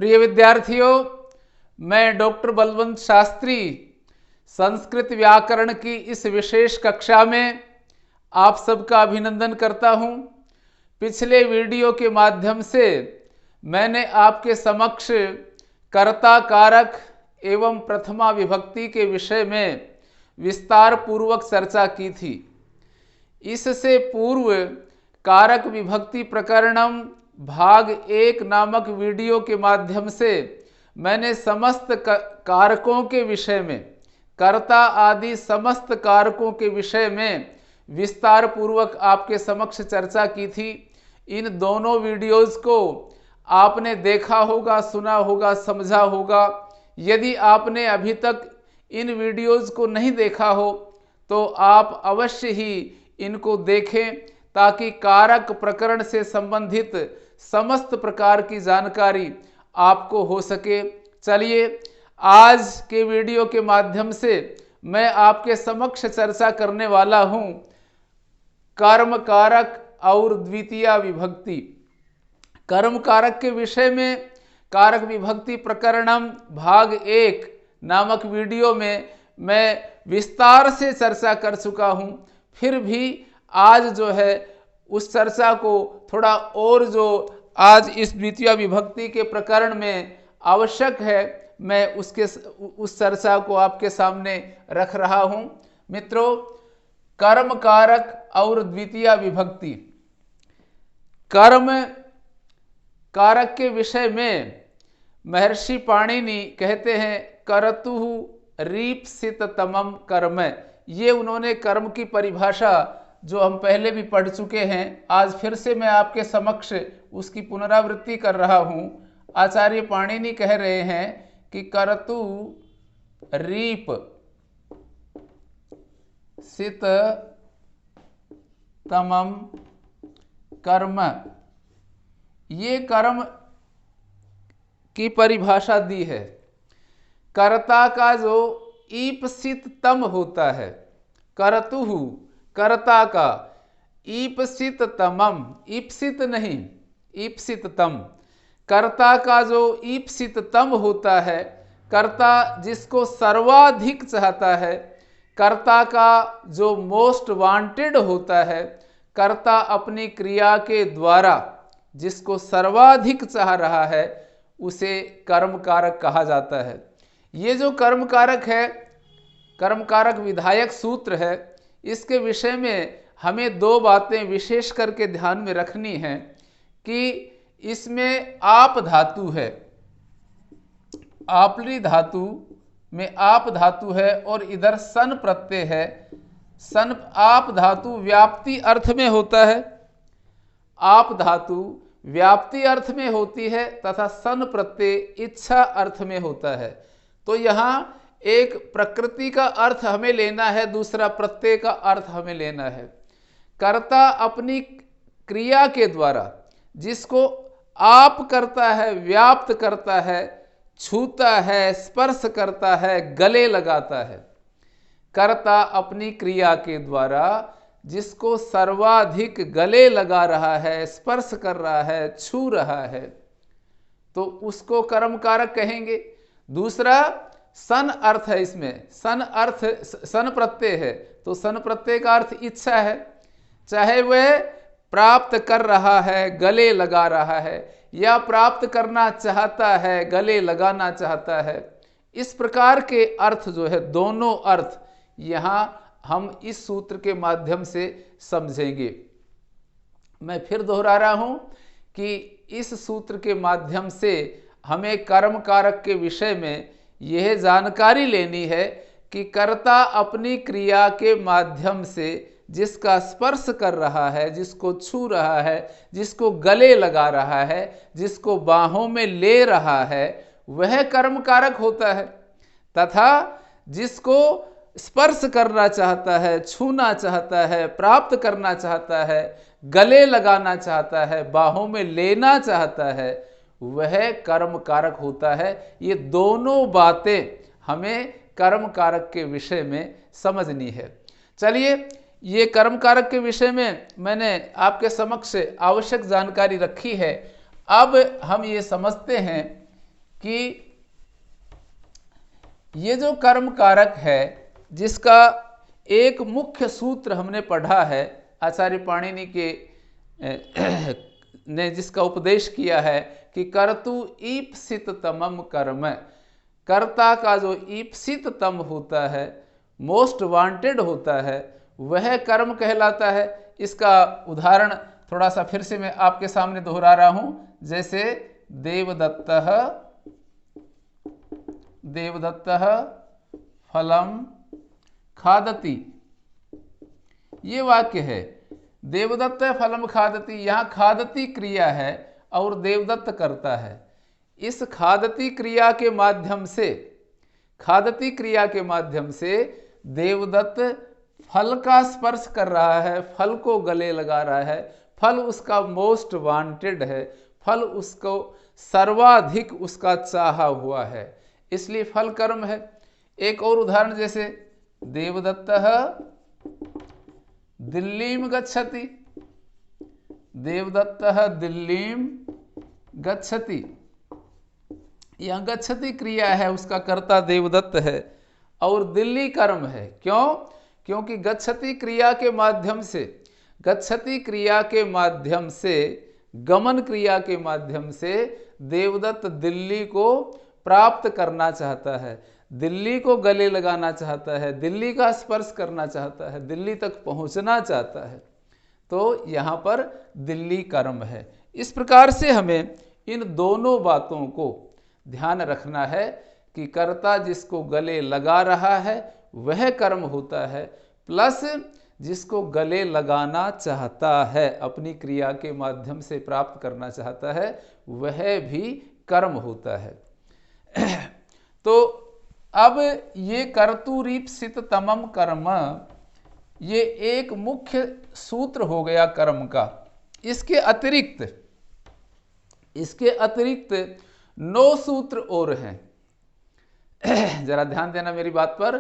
प्रिय विद्यार्थियों, मैं डॉक्टर बलवंत शास्त्री संस्कृत व्याकरण की इस विशेष कक्षा में आप सबका अभिनंदन करता हूं। पिछले वीडियो के माध्यम से मैंने आपके समक्ष कर्ता कारक एवं प्रथमा विभक्ति के विषय में विस्तार पूर्वक चर्चा की थी। इससे पूर्व कारक विभक्ति प्रकरणम भाग 1 नामक वीडियो के माध्यम से मैंने समस्त कारकों के विषय में, कर्ता आदि समस्त कारकों के विषय में विस्तार पूर्वक आपके समक्ष चर्चा की थी। इन दोनों वीडियोस को आपने देखा होगा, सुना होगा, समझा होगा। यदि आपने अभी तक इन वीडियोस को नहीं देखा हो तो आप अवश्य ही इनको देखें, ताकि कारक प्रकरण से संबंधित समस्त प्रकार की जानकारी आपको हो सके। चलिए, आज के वीडियो के माध्यम से मैं आपके समक्ष चर्चा करने वाला हूं कर्म कारक और द्वितीया विभक्ति। कर्म कारक के विषय में कारक विभक्ति प्रकरणम भाग 1 नामक वीडियो में मैं विस्तार से चर्चा कर चुका हूं। फिर भी आज जो है उस चर्चा को थोड़ा और जो आज इस द्वितीय विभक्ति के प्रकरण में आवश्यक है, मैं उस चर्चा को आपके सामने रख रहा हूं। मित्रों, कर्म कारक और द्वितीय विभक्ति। कर्म कारक के विषय में महर्षि पाणिनि कहते हैं करतुः रीप्सिततमं कर्म। ये उन्होंने कर्म की परिभाषा जो हम पहले भी पढ़ चुके हैं, आज फिर से मैं आपके समक्ष उसकी पुनरावृत्ति कर रहा हूं। आचार्य पाणिनि कह रहे हैं कि करतु रीप सित तमम कर्म, ये कर्म की परिभाषा दी है। कर्ता का जो ईप्सित तम होता है, करतुहु कर्ता का, ईप्सित तमम, ईप्सित नहीं, ईप्सित तम, कर्ता का जो ईप्सित तम होता है, कर्ता जिसको सर्वाधिक चाहता है, कर्ता का जो मोस्ट वांटेड होता है, कर्ता अपनी क्रिया के द्वारा जिसको सर्वाधिक चाह रहा है, उसे कर्म कारक कहा जाता है। ये जो कर्म कारक है, कर्म कारक विधायक सूत्र है, इसके विषय में हमें दो बातें विशेष करके ध्यान में रखनी है कि इसमें आप धातु है, आपली धातु में आप धातु है और इधर सन प्रत्यय है। सन आप धातु व्याप्ति अर्थ में होता है, आप धातु व्याप्ति अर्थ में होती है तथा सन प्रत्यय इच्छा अर्थ में होता है। तो यहाँ एक प्रकृति का अर्थ हमें लेना है, दूसरा प्रत्यय का अर्थ हमें लेना है। कर्ता अपनी क्रिया के द्वारा जिसको आप करता है, व्याप्त करता है, छूता है, स्पर्श करता है, गले लगाता है। कर्ता अपनी क्रिया के द्वारा जिसको सर्वाधिक गले लगा रहा है, स्पर्श कर रहा है, छू रहा है, तो उसको कर्म कारक कहेंगे। दूसरा सन अर्थ है, इसमें सन अर्थ सन प्रत्यय है, तो सन प्रत्यय का अर्थ इच्छा है। चाहे वह प्राप्त कर रहा है, गले लगा रहा है, या प्राप्त करना चाहता है, गले लगाना चाहता है। इस प्रकार के अर्थ जो है, दोनों अर्थ यहाँ हम इस सूत्र के माध्यम से समझेंगे। मैं फिर दोहरा रहा हूं कि इस सूत्र के माध्यम से हमें कर्म कारक के विषय में यह जानकारी लेनी है कि कर्ता अपनी क्रिया के माध्यम से जिसका स्पर्श कर रहा है, जिसको छू रहा है, जिसको गले लगा रहा है, जिसको बाहों में ले रहा है, वह कर्म कारक होता है। तथा जिसको स्पर्श करना चाहता है, छूना चाहता है, प्राप्त करना चाहता है, गले लगाना चाहता है, बाहों में लेना चाहता है, वह कर्म कारक होता है। ये दोनों बातें हमें कर्म कारक के विषय में समझनी है। चलिए, ये कर्म कारक के विषय में मैंने आपके समक्ष आवश्यक जानकारी रखी है। अब हम ये समझते हैं कि ये जो कर्म कारक है, जिसका एक मुख्य सूत्र हमने पढ़ा है, आचार्य पाणिनि के ने जिसका उपदेश किया है कि कर्तु ईप्सित तमम कर्म, कर्ता का जो ईप्सित तम होता है, मोस्ट वांटेड होता है, वह कर्म कहलाता है। इसका उदाहरण थोड़ा सा फिर से मैं आपके सामने दोहरा रहा हूं, जैसे देवदत्तः फलम खादति, ये वाक्य है। देवदत्त फलम खादति, यहां खादति क्रिया है और देवदत्त करता है। इस खादति क्रिया के माध्यम से देवदत्त फल का स्पर्श कर रहा है, फल को गले लगा रहा है, फल उसका मोस्ट वांटेड है, फल उसको सर्वाधिक उसका चाहा हुआ है, इसलिए फल कर्म है। एक और उदाहरण, जैसे देवदत्तः दिल्लीम गच्छति, देवदत्तः दिल्लीम गच्छति, यहां गच्छति क्रिया है, उसका कर्ता देवदत्त है और दिल्ली कर्म है। क्यों? क्योंकि गच्छति क्रिया के माध्यम से गमन क्रिया के माध्यम से देवदत्त दिल्ली को प्राप्त करना चाहता है, दिल्ली को गले लगाना चाहता है, दिल्ली का स्पर्श करना चाहता है, दिल्ली तक पहुंचना चाहता है, तो यहाँ पर दिल्ली कर्म है। इस प्रकार से हमें इन दोनों बातों को ध्यान रखना है कि कर्ता जिसको गले लगा रहा है वह कर्म होता है, प्लस जिसको गले लगाना चाहता है, अपनी क्रिया के माध्यम से प्राप्त करना चाहता है, वह भी कर्म होता है। तो अब ये कर्तुरीप्सित तमम कर्म, ये एक मुख्य सूत्र हो गया कर्म का। इसके अतिरिक्त 9 सूत्र और हैं। जरा ध्यान देना मेरी बात पर।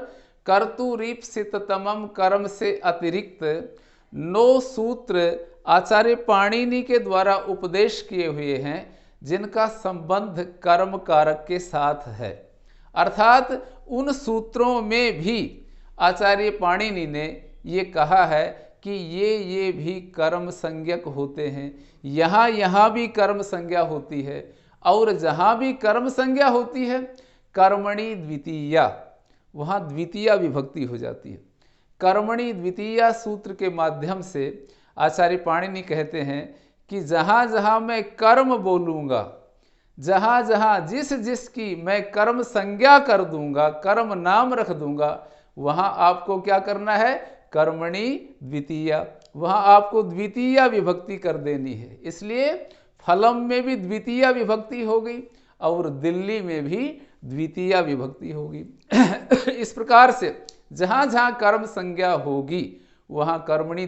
कर्तुरीप्सित तमम कर्म से अतिरिक्त 9 सूत्र आचार्य पाणिनि के द्वारा उपदेश किए हुए हैं, जिनका संबंध कर्म कारक के साथ है। अर्थात उन सूत्रों में भी आचार्य पाणिनि ने ये कहा है कि ये भी कर्म संज्ञक होते हैं, यहाँ भी कर्म संज्ञा होती है, और जहाँ भी कर्म संज्ञा होती है कर्मणि द्वितीया, वहाँ द्वितीया विभक्ति हो जाती है। कर्मणि द्वितीया सूत्र के माध्यम से आचार्य पाणिनि कहते हैं कि जहाँ जहाँ मैं कर्म बोलूँगा, जहाँ जहाँ जिसकी मैं कर्म संज्ञा कर दूंगा, कर्म नाम रख दूंगा, वहाँ आपको क्या करना है? कर्मणि द्वितीया, वहाँ आपको द्वितीया विभक्ति कर देनी है। इसलिए फलम में भी द्वितीया विभक्ति हो गई और दिल्ली में भी द्वितीया विभक्ति होगी। इस प्रकार से जहाँ जहाँ कर्म संज्ञा होगी वहाँ कर्मणि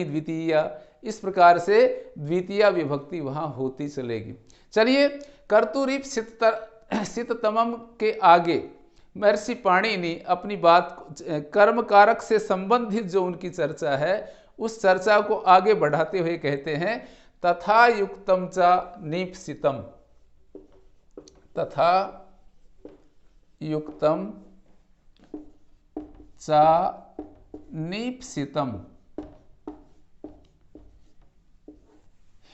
द्वितीया, इस प्रकार से द्वितीया विभक्ति वहाँ होती चलेगी। चलिए, कर्तुरीप्सित तमम के आगे महर्षि पाणिनि अपनी बात कर्म कारक से संबंधित जो उनकी चर्चा है, उस चर्चा को आगे बढ़ाते हुए कहते हैं, तथा युक्तम च नीप्सितम, तथा युक्तम च नीप्सितम।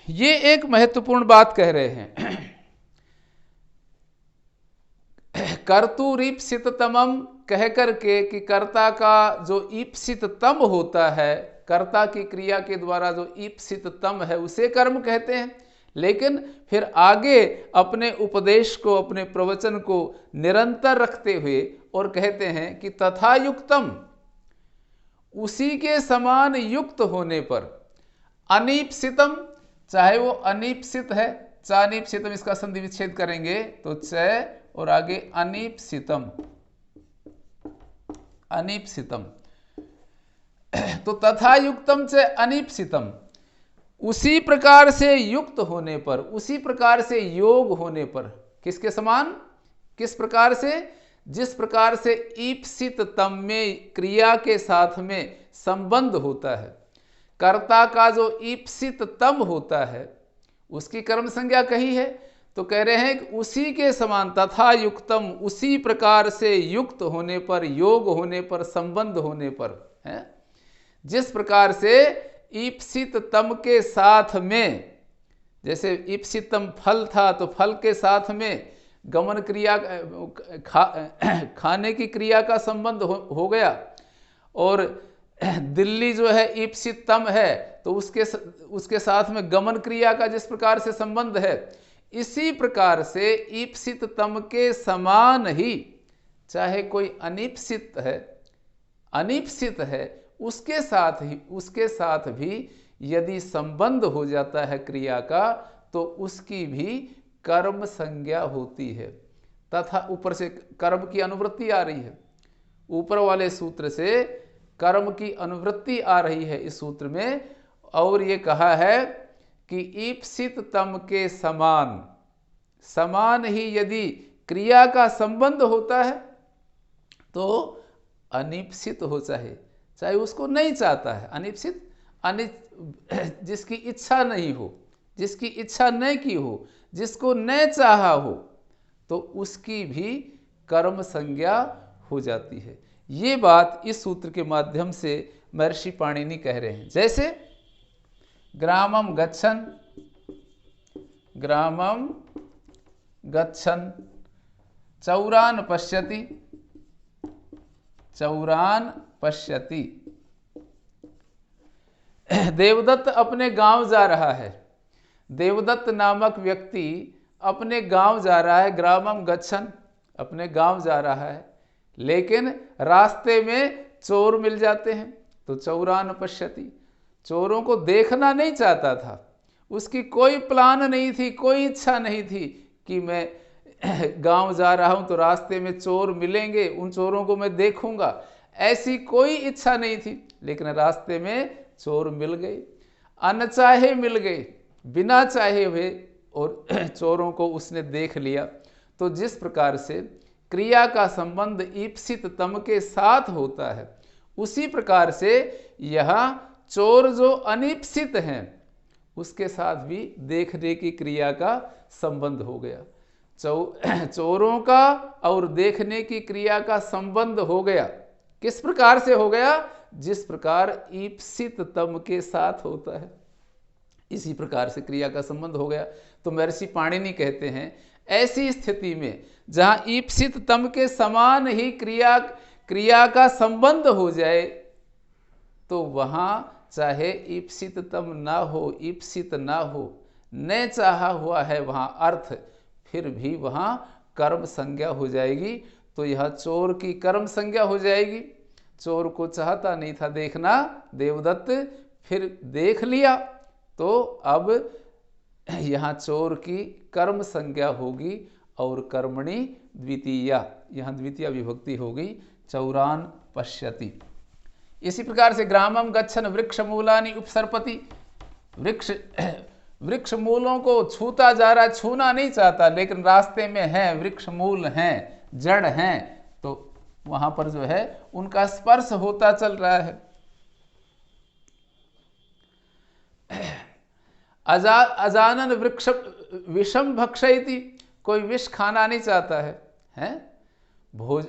ये एक महत्वपूर्ण बात कह रहे हैं। कर्तुरीप्सित तमम कह करके कि कर्ता का जो ईप्सित तम होता है, कर्ता की क्रिया के द्वारा जो ईप्सित तम है, उसे कर्म कहते हैं। लेकिन फिर आगे अपने उपदेश को, अपने प्रवचन को निरंतर रखते हुए और कहते हैं कि तथा युक्तम, उसी के समान युक्त होने पर, अनीप्सितम, चाहे वो अनीप्सित है, चानीप्सितम, इसका संधि विच्छेद करेंगे तो च और आगे अनीप्सितम, अनीप्सितम, तो तथा युक्तम च अनीप्सितम, उसी प्रकार से युक्त होने पर, उसी प्रकार से योग होने पर, किसके समान? किस प्रकार से? जिस प्रकार से ईप्सित तम में क्रिया के साथ में संबंध होता है, कर्ता का जो ईप्सित तम होता है उसकी कर्म संज्ञा कही है, तो कह रहे हैं कि उसी के समान, तथा युक्तम, उसी प्रकार से युक्त होने पर, योग होने पर, संबंध होने पर है, जिस प्रकार से ईप्सित तम के साथ में, जैसे ईप्सितम फल था तो फल के साथ में गमन क्रिया, खाने की क्रिया का संबंध हो गया, और दिल्ली जो है ईप्सितम है तो उसके साथ में गमन क्रिया का जिस प्रकार से संबंध है, इसी प्रकार से ईप्सित तम के समान ही, चाहे कोई अनीप्सित है उसके साथ भी यदि संबंध हो जाता है क्रिया का, तो उसकी भी कर्म संज्ञा होती है। तथा ऊपर से कर्म की अनुवृत्ति आ रही है, ऊपर वाले सूत्र से कर्म की अनुवृत्ति आ रही है इस सूत्र में, और ये कहा है कि ईप्सित तम के समान ही यदि क्रिया का संबंध होता है तो अनिप्सित हो, चाहे उसको नहीं चाहता है, अनिप्सित जिसकी इच्छा नहीं हो, जिसकी इच्छा न की हो, जिसको न चाहा हो, तो उसकी भी कर्म संज्ञा हो जाती है। ये बात इस सूत्र के माध्यम से महर्षि पाणिनि कह रहे हैं। जैसे ग्रामम गच्छन चौरान पश्यति, देवदत्त अपने गांव जा रहा है, देवदत्त नामक व्यक्ति अपने गांव जा रहा है, ग्रामम गच्छन, अपने गांव जा रहा है, लेकिन रास्ते में चोर मिल जाते हैं, तो चौरान पश्यति, चोरों को देखना नहीं चाहता था, उसकी कोई प्लान नहीं थी, कोई इच्छा नहीं थी कि मैं गांव जा रहा हूं तो रास्ते में चोर मिलेंगे, उन चोरों को मैं देखूंगा, ऐसी कोई इच्छा नहीं थी, लेकिन रास्ते में चोर मिल गए, अनचाहे मिल गए, बिना चाहे हुए, और चोरों को उसने देख लिया। तो जिस प्रकार से क्रिया का संबंध ईप्सित तम के साथ होता है, उसी प्रकार से यहाँ चोर जो अनीप्सित हैं उसके साथ भी देखने की क्रिया का संबंध हो गया, चोरों का और देखने की क्रिया का संबंध हो गया। किस प्रकार से हो गया? जिस प्रकार ईप्सित तम के साथ होता है, इसी प्रकार से क्रिया का संबंध हो गया। तो महर्षि पाणिनि कहते हैं ऐसी स्थिति में जहां ईप्सित तम के समान ही क्रिया का संबंध हो जाए, तो वहां चाहे ईप्सित तम ना हो, ईप्सित ना हो, न चाहा हुआ है वहां अर्थ, फिर भी वहां कर्म संज्ञा हो जाएगी। तो यह चोर की कर्म संज्ञा हो जाएगी। चोर को चाहता नहीं था देखना देवदत्त, फिर देख लिया, तो अब यहाँ चोर की कर्म संज्ञा होगी और कर्मणि द्वितीया, यहाँ द्वितीय विभक्ति होगी, चौरान पश्यति। इसी प्रकार से ग्रामम गच्छन वृक्ष मूलानि उपसर्पति, वृक्ष मूलों को छूता जा रहा, छूना नहीं चाहता, लेकिन रास्ते में है, वृक्ष मूल हैं, जड़ हैं, तो वहां पर जो है उनका स्पर्श होता चल रहा है। अजानन वृक्ष विषम भक्षयति, कोई विष खाना नहीं चाहता है, भोज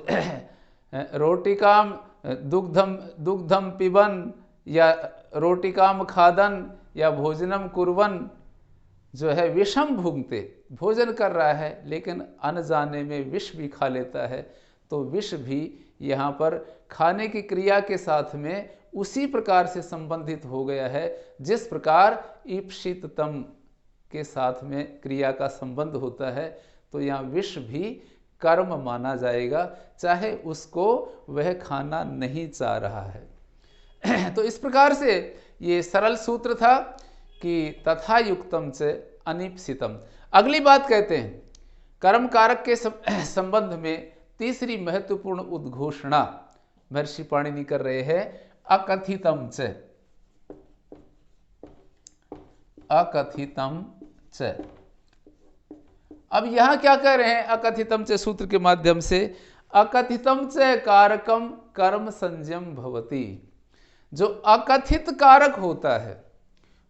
रोटिकाम दुग्धम पिबन, या रोटिकाम खादन, या भोजनम कुर्वन, जो है विषम भुंगते, भोजन कर रहा है लेकिन अनजाने में विष भी खा लेता है। तो विष भी यहाँ पर खाने की क्रिया के साथ में उसी प्रकार से संबंधित हो गया है जिस प्रकार ईप्सित तम के साथ में क्रिया का संबंध होता है। तो यहाँ विष भी कर्म माना जाएगा, चाहे उसको वह खाना नहीं चाह रहा है। तो इस प्रकार से ये सरल सूत्र था कि तथा युक्तम से अनिप्सितम। अगली बात कहते हैं कर्म कारक के संबंध में तीसरी महत्वपूर्ण उद्घोषणा महर्षि पाणिनि कर रहे हैं, अकथितम च, अकथितम च। अब यहां क्या कह रहे हैं अकथितम च सूत्र के माध्यम से? अकथितम च कारकम कर्म संज्ञम भवति। जो अकथित कारक होता है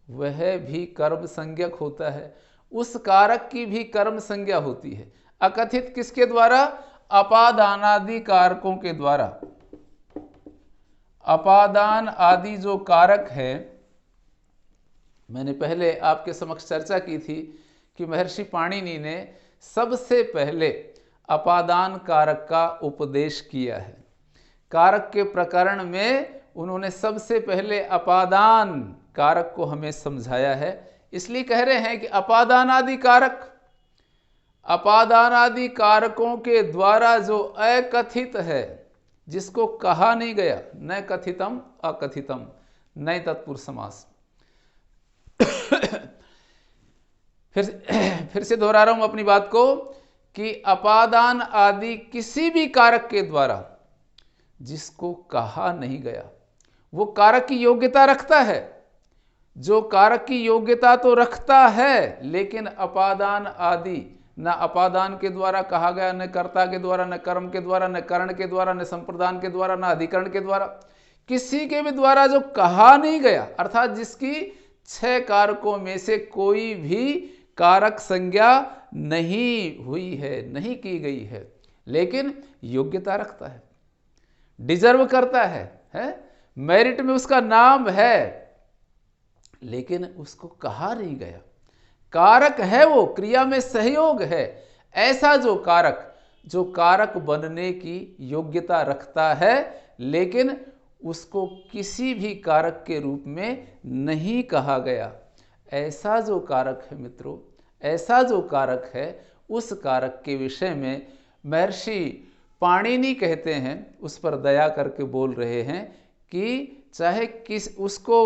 वह भी कर्म संज्ञक होता है, उस कारक की भी कर्म संज्ञा होती है। अकथित किसके द्वारा? अपादानादि कारकों के द्वारा। अपादान आदि जो कारक है, मैंने पहले आपके समक्ष चर्चा की थी कि महर्षि पाणिनि ने सबसे पहले अपादान कारक का उपदेश किया है। कारक के प्रकरण में उन्होंने सबसे पहले अपादान कारक को हमें समझाया है। इसलिए कह रहे हैं कि अपादान आदि कारक, अपादान आदि कारकों के द्वारा जो अकथित है, जिसको कहा नहीं गया, न कथितम अकथितम, नए तत्पुरुष समास। फिर से दोहरा रहा हूं अपनी बात को कि अपादान आदि किसी भी कारक के द्वारा जिसको कहा नहीं गया, वो कारक की योग्यता रखता है। जो कारक की योग्यता तो रखता है, लेकिन अपादान आदि न अपादान के द्वारा कहा गया, न कर्ता के द्वारा, न कर्म के द्वारा, न करण के द्वारा, न संप्रदान के द्वारा, न अधिकरण के द्वारा, किसी के भी द्वारा जो कहा नहीं गया, अर्थात जिसकी 6 कारकों में से कोई भी कारक संज्ञा नहीं हुई है, नहीं की गई है, लेकिन योग्यता रखता है, डिजर्व करता है? मेरिट में उसका नाम है, लेकिन उसको कहा नहीं गया। कारक है, वो क्रिया में सहयोग है। ऐसा जो कारक बनने की योग्यता रखता है, लेकिन उसको किसी भी कारक के रूप में नहीं कहा गया, ऐसा जो कारक है मित्रों, ऐसा जो कारक है, उस कारक के विषय में महर्षि पाणिनि कहते हैं, उस पर दया करके बोल रहे हैं कि चाहे उसको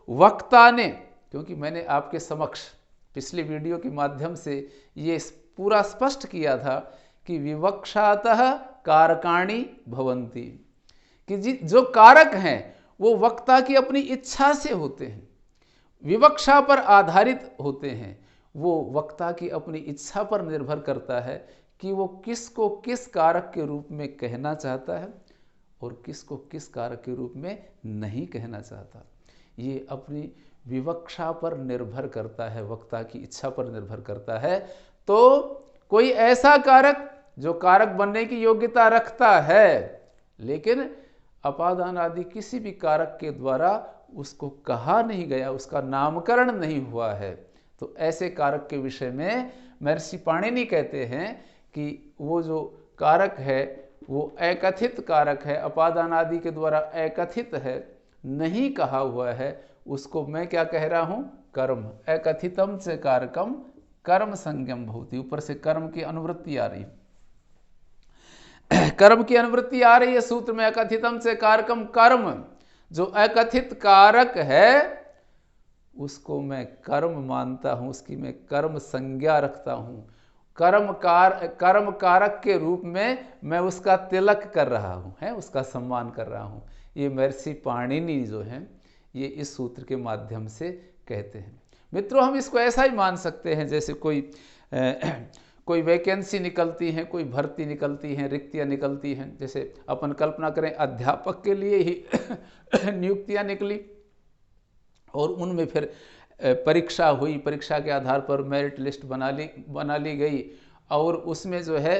वक्ता ने, क्योंकि मैंने आपके समक्ष पिछले वीडियो के माध्यम से ये पूरा स्पष्ट किया था कि विवक्षातः कारकाणि भवन्ति, कि जो कारक हैं वो वक्ता की अपनी इच्छा से होते हैं, विवक्षा पर आधारित होते हैं। वो वक्ता की अपनी इच्छा पर निर्भर करता है कि वो किसको किस कारक के रूप में कहना चाहता है और किसको किस कारक के रूप में नहीं कहना चाहता। ये अपनी विवक्षा पर निर्भर करता है, वक्ता की इच्छा पर निर्भर करता है। तो कोई ऐसा कारक जो कारक बनने की योग्यता रखता है, लेकिन अपादान आदि किसी भी कारक के द्वारा उसको कहा नहीं गया, उसका नामकरण नहीं हुआ है, तो ऐसे कारक के विषय में महर्षि पाणिनि कहते हैं कि वो जो कारक है वो अकथित कारक है, अपादान आदि के द्वारा अकथित है, नहीं कहा हुआ है, उसको मैं क्या कह रहा हूं? कर्म। अकथितम से कारकम कर्म संज्ञम भवति। ऊपर से कर्म की अनुवृत्ति आ रही है, कर्म की अनुवृत्ति आ रही है सूत्र में, अकथितम से कारकम कर्म। जो अकथित कारक है उसको मैं कर्म मानता हूं, उसकी मैं कर्म संज्ञा रखता हूं, कर्म कारक के रूप में मैं उसका तिलक कर रहा हूं, है उसका सम्मान कर रहा हूं। ये महर्षि पाणिनि जो हैं ये इस सूत्र के माध्यम से कहते हैं। मित्रों, हम इसको ऐसा ही मान सकते हैं जैसे कोई वैकेंसी निकलती हैं, कोई भर्ती निकलती हैं, रिक्तियां निकलती हैं। जैसे अपन कल्पना करें अध्यापक के लिए ही नियुक्तियां निकली और उनमें फिर परीक्षा हुई, परीक्षा के आधार पर मेरिट लिस्ट बना ली गई और उसमें जो है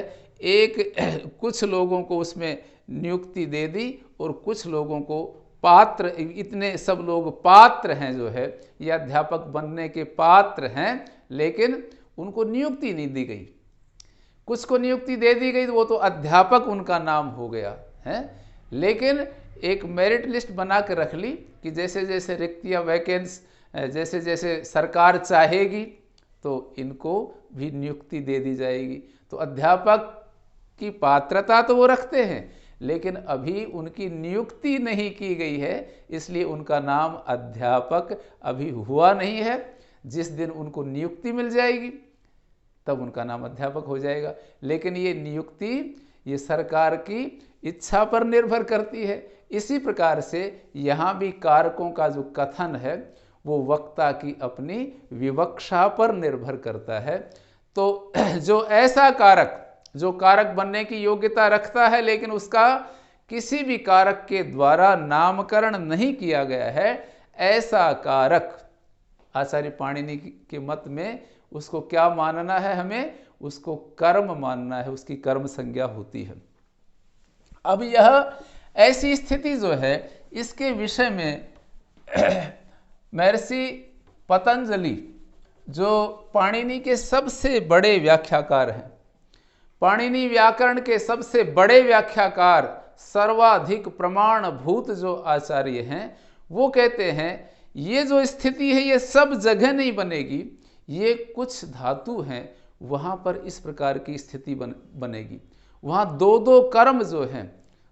कुछ लोगों को उसमें नियुक्ति दे दी और कुछ लोगों को पात्र, इतने सब लोग पात्र हैं जो है, ये अध्यापक बनने के पात्र हैं, लेकिन उनको नियुक्ति नहीं दी गई। कुछ को नियुक्ति दे दी गई, वो तो अध्यापक उनका नाम हो गया है, लेकिन एक मेरिट लिस्ट बना के रख ली कि जैसे जैसे रिक्तियाँ वैकेंस जैसे जैसे सरकार चाहेगी तो इनको भी नियुक्ति दे दी जाएगी। तो अध्यापक की पात्रता तो वो रखते हैं, लेकिन अभी उनकी नियुक्ति नहीं की गई है, इसलिए उनका नाम अध्यापक अभी हुआ नहीं है। जिस दिन उनको नियुक्ति मिल जाएगी तब उनका नाम अध्यापक हो जाएगा। लेकिन ये नियुक्ति ये सरकार की इच्छा पर निर्भर करती है। इसी प्रकार से यहाँ भी कारकों का जो कथन है वो वक्ता की अपनी विवक्षा पर निर्भर करता है। तो जो ऐसा कारक जो कारक बनने की योग्यता रखता है, लेकिन उसका किसी भी कारक के द्वारा नामकरण नहीं किया गया है, ऐसा कारक आचार्य पाणिनि के मत में उसको क्या मानना है, हमें उसको कर्म मानना है, उसकी कर्म संज्ञा होती है। अब यह ऐसी स्थिति जो है, इसके विषय में महर्षि पतंजलि जो पाणिनि के सबसे बड़े व्याख्याकार हैं, पाणिनि व्याकरण के सबसे बड़े व्याख्याकार, सर्वाधिक प्रमाणभूत जो आचार्य हैं, वो कहते हैं ये जो स्थिति है ये सब जगह नहीं बनेगी, ये कुछ धातु हैं वहाँ पर इस प्रकार की स्थिति बनेगी। वहाँ दो दो कर्म जो हैं,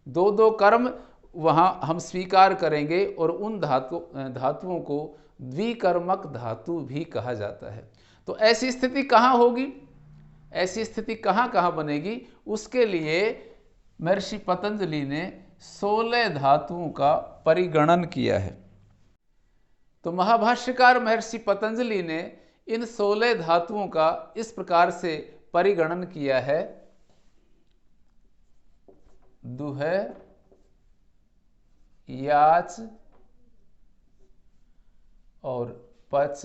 दो दो कर्म वहाँ हम स्वीकार करेंगे, और उन धातुओं को द्विकर्मक धातु भी कहा जाता है। तो ऐसी स्थिति कहाँ होगी, ऐसी स्थिति कहाँ कहाँ बनेगी, उसके लिए महर्षि पतंजलि ने 16 धातुओं का परिगणन किया है। तो महाभाष्यकार महर्षि पतंजलि ने इन 16 धातुओं का इस प्रकार से परिगणन किया है। दुह, याच और पच,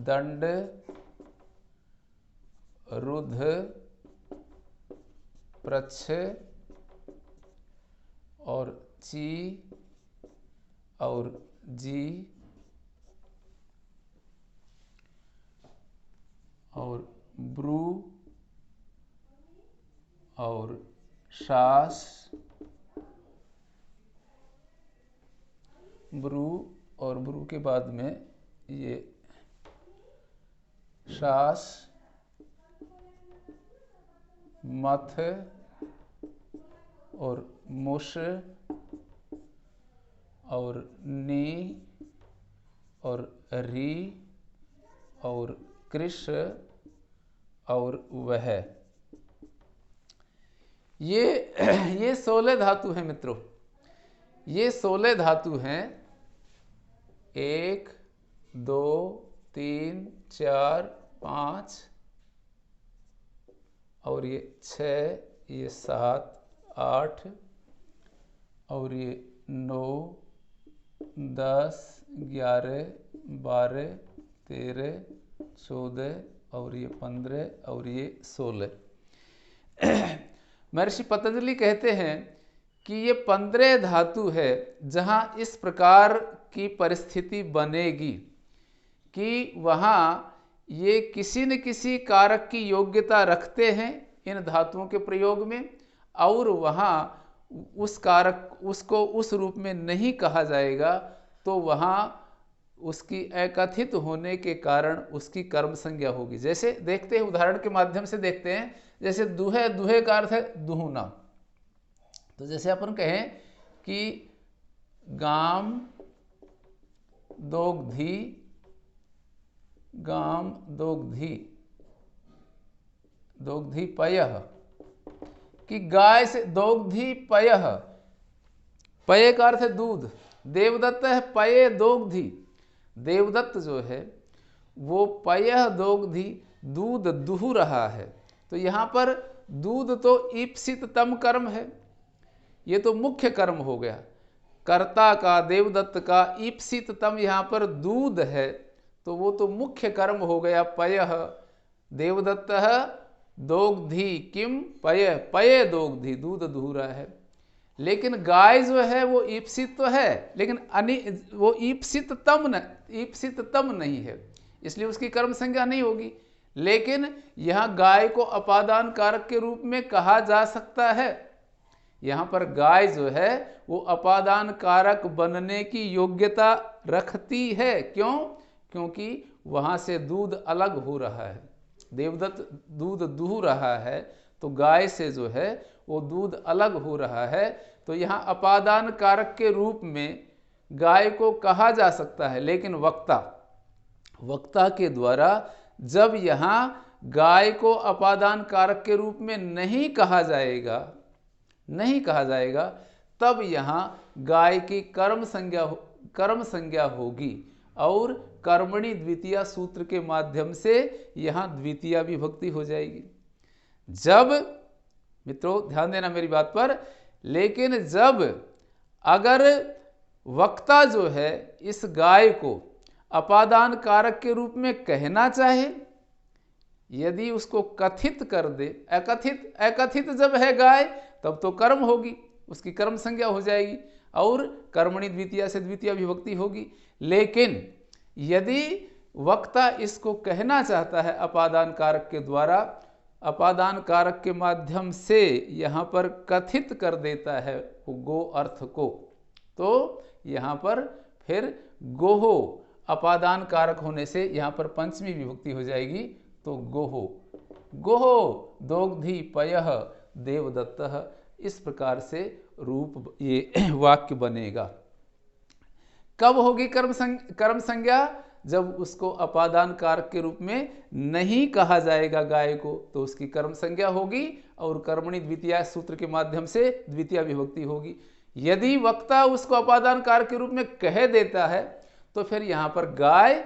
दंड, रुध, प्रच्छ और ची और जी और ब्रू और श्वास, ब्रू और ब्रू के बाद में ये श्वास, मथ और मुष और नी और री और कृष और वह, ये 16 धातु हैं मित्रों। ये 16 धातु हैं, 1 2 3 4 5 और ये 6, ये 7 8 और ये 9 10 11 12 13 14 और ये 15 और ये 16। महर्षि पतंजलि कहते हैं कि ये 15 धातु है जहाँ इस प्रकार की परिस्थिति बनेगी कि वहाँ ये किसी न किसी कारक की योग्यता रखते हैं इन धातुओं के प्रयोग में, और वहाँ उस कारक उसको उस रूप में नहीं कहा जाएगा, तो वहाँ उसकी अकथित होने के कारण उसकी कर्म संज्ञा होगी। जैसे देखते हैं, उदाहरण के माध्यम से देखते हैं, जैसे दुहे, दुहे का अर्थ है दुहना। तो जैसे अपन कहें कि गाम दोग्धी, गाम दोग्धी, दोग्धी पयः, कि गाय से दोग्धी पयः, पय का अर्थ है दूध, देवदत्त है पये दोग्धी, देवदत्त जो है वो पयः दोग्धी, दूध दुह रहा है। तो यहाँ पर दूध तो ईप्सित तम कर्म है, ये तो मुख्य कर्म हो गया, कर्ता का, देवदत्त का ईप्सित तम यहाँ पर दूध है, तो वो तो मुख्य कर्म हो गया। पयः देवदत्तः दोग्धी किम पय, पये दोग्धी, दूध दुह रहा है। लेकिन गाय जो है वो ईप्सित तो है, लेकिन वो ईप्सित तम नहीं है, इसलिए उसकी कर्म संज्ञा नहीं होगी। लेकिन यहाँ गाय को अपादान कारक के रूप में कहा जा सकता है। यहाँ पर गाय जो है वो अपादान कारक बनने की योग्यता रखती है। क्यों? क्योंकि वहाँ से दूध अलग हो रहा है, देवदत्त दूध दुह रहा है, तो गाय से जो है वो दूध अलग हो रहा है। तो यहाँ अपादान कारक के रूप में गाय को कहा जा सकता है। लेकिन वक्ता के द्वारा जब यहाँ गाय को अपादान कारक के रूप में नहीं कहा जाएगा, तब यहाँ गाय की कर्म संज्ञा होगी, और कर्मणि द्वितीया सूत्र के माध्यम से यहाँ द्वितीया विभक्ति हो जाएगी। जब, मित्रों ध्यान देना मेरी बात पर, लेकिन जब अगर वक्ता जो है इस गाय को अपादान कारक के रूप में कहना चाहे, यदि उसको कथित कर दे, अकथित जब है गाय तब तो कर्म होगी, उसकी कर्म संज्ञा हो जाएगी और कर्मणि द्वितीया से द्वितीया विभक्ति होगी। लेकिन यदि वक्ता इसको कहना चाहता है अपादान कारक के द्वारा, अपादान कारक के माध्यम से यहाँ पर कथित कर देता है गो अर्थ को, तो यहाँ पर फिर गोहो अपादान कारक होने से यहाँ पर पंचमी विभक्ति हो जाएगी, तो गोहो गोहो दोग्धी पयः देवदत्तः, इस प्रकार से रूप ये वाक्य बनेगा। कब होगी कर्म संज्ञा? जब उसको अपादान कारक के रूप में नहीं कहा जाएगा गाय को, तो उसकी कर्म संज्ञा होगी और कर्मणि द्वितीया सूत्र के माध्यम से द्वितीया विभक्ति होगी। यदि वक्ता उसको अपादान कारक के रूप में कह देता है तो फिर यहाँ पर गाय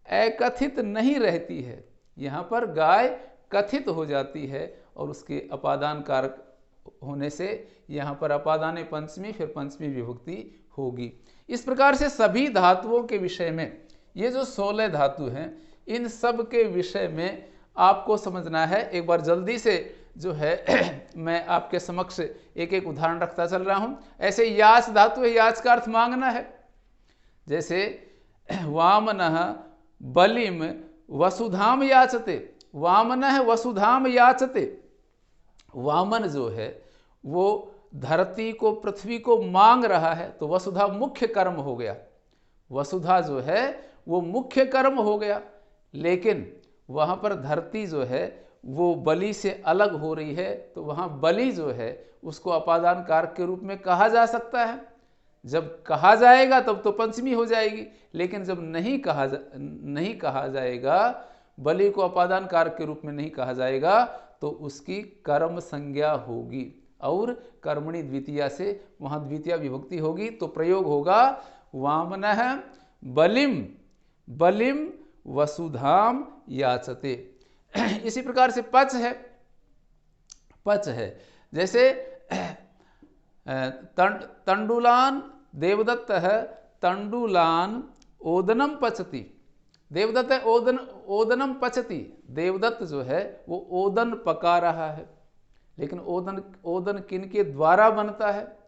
अकथित नहीं रहती है, यहाँ पर गाय कथित हो जाती है और उसके अपादान कारक होने से यहाँ पर अपादाने पंचमी फिर पंचमी विभक्ति होगी। इस प्रकार से सभी धातुओं के विषय में, ये जो 16 धातु हैं, इन सब के विषय में आपको समझना है। एक बार जल्दी से जो है मैं आपके समक्ष एक एक उदाहरण रखता चल रहा हूँ। ऐसे याच धातु है, याच का अर्थ मांगना है। जैसे वामनः बलिम वसुधाम याचते, वामनः वसुधाम याचते, वामन जो है वो धरती को, पृथ्वी को मांग रहा है, तो वसुधा मुख्य कर्म हो गया, वसुधा जो है वो मुख्य कर्म हो गया। लेकिन वहाँ पर धरती जो है वो बलि से अलग हो रही है, तो वहाँ बलि जो है उसको अपादान कारक के रूप में कहा जा सकता है। जब कहा जाएगा तब तो पंचमी हो जाएगी, लेकिन जब नहीं कहा जाएगा, बलि को अपादान कारक के रूप में नहीं कहा जाएगा, तो उसकी कर्म संज्ञा होगी और कर्मणि द्वितीया से वहाँ द्वितीया विभक्ति होगी, तो प्रयोग होगा वामनः बलिम बलिम वसुधाम याचते। इसी प्रकार से पच है, जैसे तंडुलान देवदत्त है, तंडुलान ओदनम पचती, देवदत्त है ओदनम पचती, देवदत्त जो है वो ओदन पका रहा है। लेकिन ओदन किन के द्वारा बनता है?